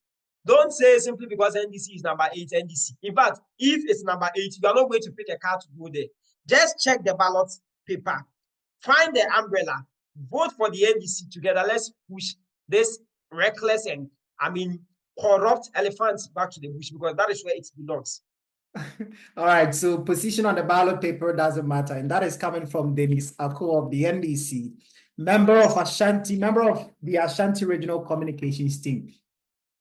don't say simply because NDC is #8, NDC. In fact, if it's #8, you are not going to pick a car to go there. Just check the ballot paper, find the umbrella, vote for the NDC together. Let's push this reckless and, corrupt elephants back to the bush, because that is where it belongs. All right, so position on the ballot paper doesn't matter, and that is coming from Dennis Akowah of the NDC, member of the Ashanti Regional Communications Team.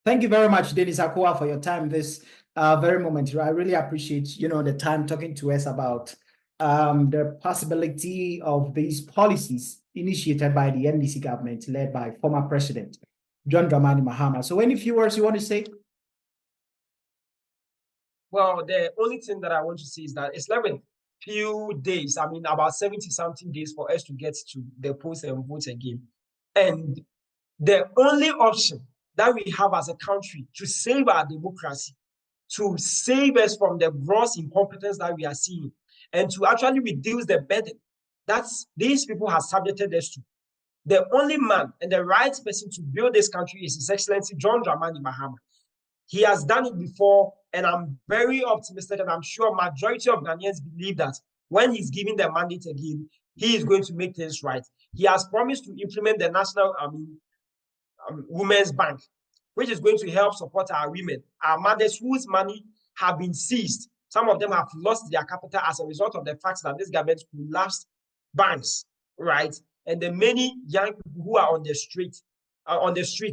Thank you very much, Dennis Akowah, for your time this very moment. I really appreciate, the time talking to us about the possibility of these policies initiated by the NDC government, led by former President John Dramani Mahama. So any few words you want to say? Well, the only thing that I want to say is that it's left with few days, about 70-something days for us to get to the polls and vote again. And the only option that we have as a country to save our democracy, to save us from the gross incompetence that we are seeing, and to actually reduce the burden that these people have subjected us to. The only man and the right person to build this country is His Excellency John Dramani Mahama. He has done it before, and I'm very optimistic, and I'm sure majority of Ghanaians believe that when he's given the mandate again, he is going to make things right. He has promised to implement the National Women's Bank, which is going to help support our women, our mothers whose money have been seized. Some of them have lost their capital as a result of the fact that this government collapsed banks, right? And the many young people who are on the street,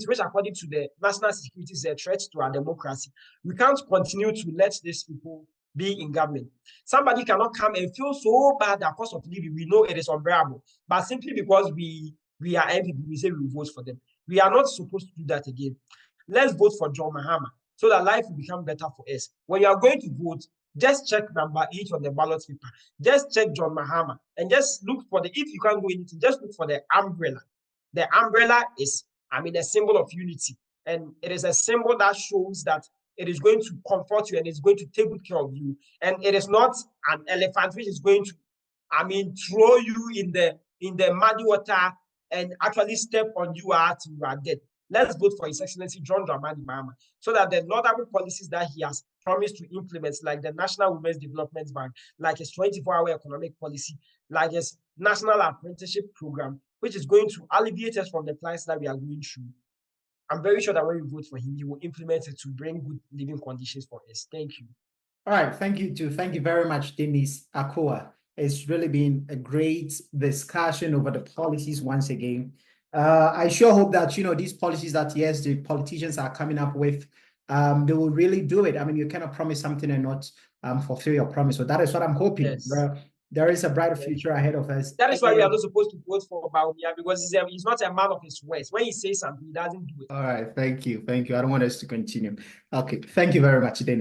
which according to the national security is a threat to our democracy. We can't continue to let these people be in government. Somebody cannot come and feel so bad that cost of living, we know it is unbearable, but simply because we are MPP, we say we will vote for them. We are not supposed to do that again. Let's vote for John Mahama so that life will become better for us. When you are going to vote, just check number 8 on the ballot paper. Just check John Mahama and just look for if you can't do anything, just look for the umbrella. The umbrella is, a symbol of unity. And it is a symbol that shows that it is going to comfort you and it's going to take good care of you. And it is not an elephant which is going to, throw you in the muddy water and actually step on you until you are dead. Let's vote for His Excellency John Dramani Mahama so that the laudable policies that he has promised to implement, like the National Women's Development Bank, like his 24-hour economic policy, like his National Apprenticeship Program, which is going to alleviate us from the plights that we are going through. I'm very sure that when we vote for him, he will implement it to bring good living conditions for us. Thank you. All right, thank you too. Thank you very much, Dennis Akowah. It's really been a great discussion over the policies once again. I sure hope that, these policies that, yes, the politicians are coming up with, they will really do it. You cannot promise something and not fulfill your promise. So that is what I'm hoping. Yes. There is a brighter future ahead of us. That is why we are not supposed to vote for Bawumia, because he's not a man of his words. When he says something, he doesn't do it. All right, thank you. I don't want us to continue. Okay, thank you very much, Dennis.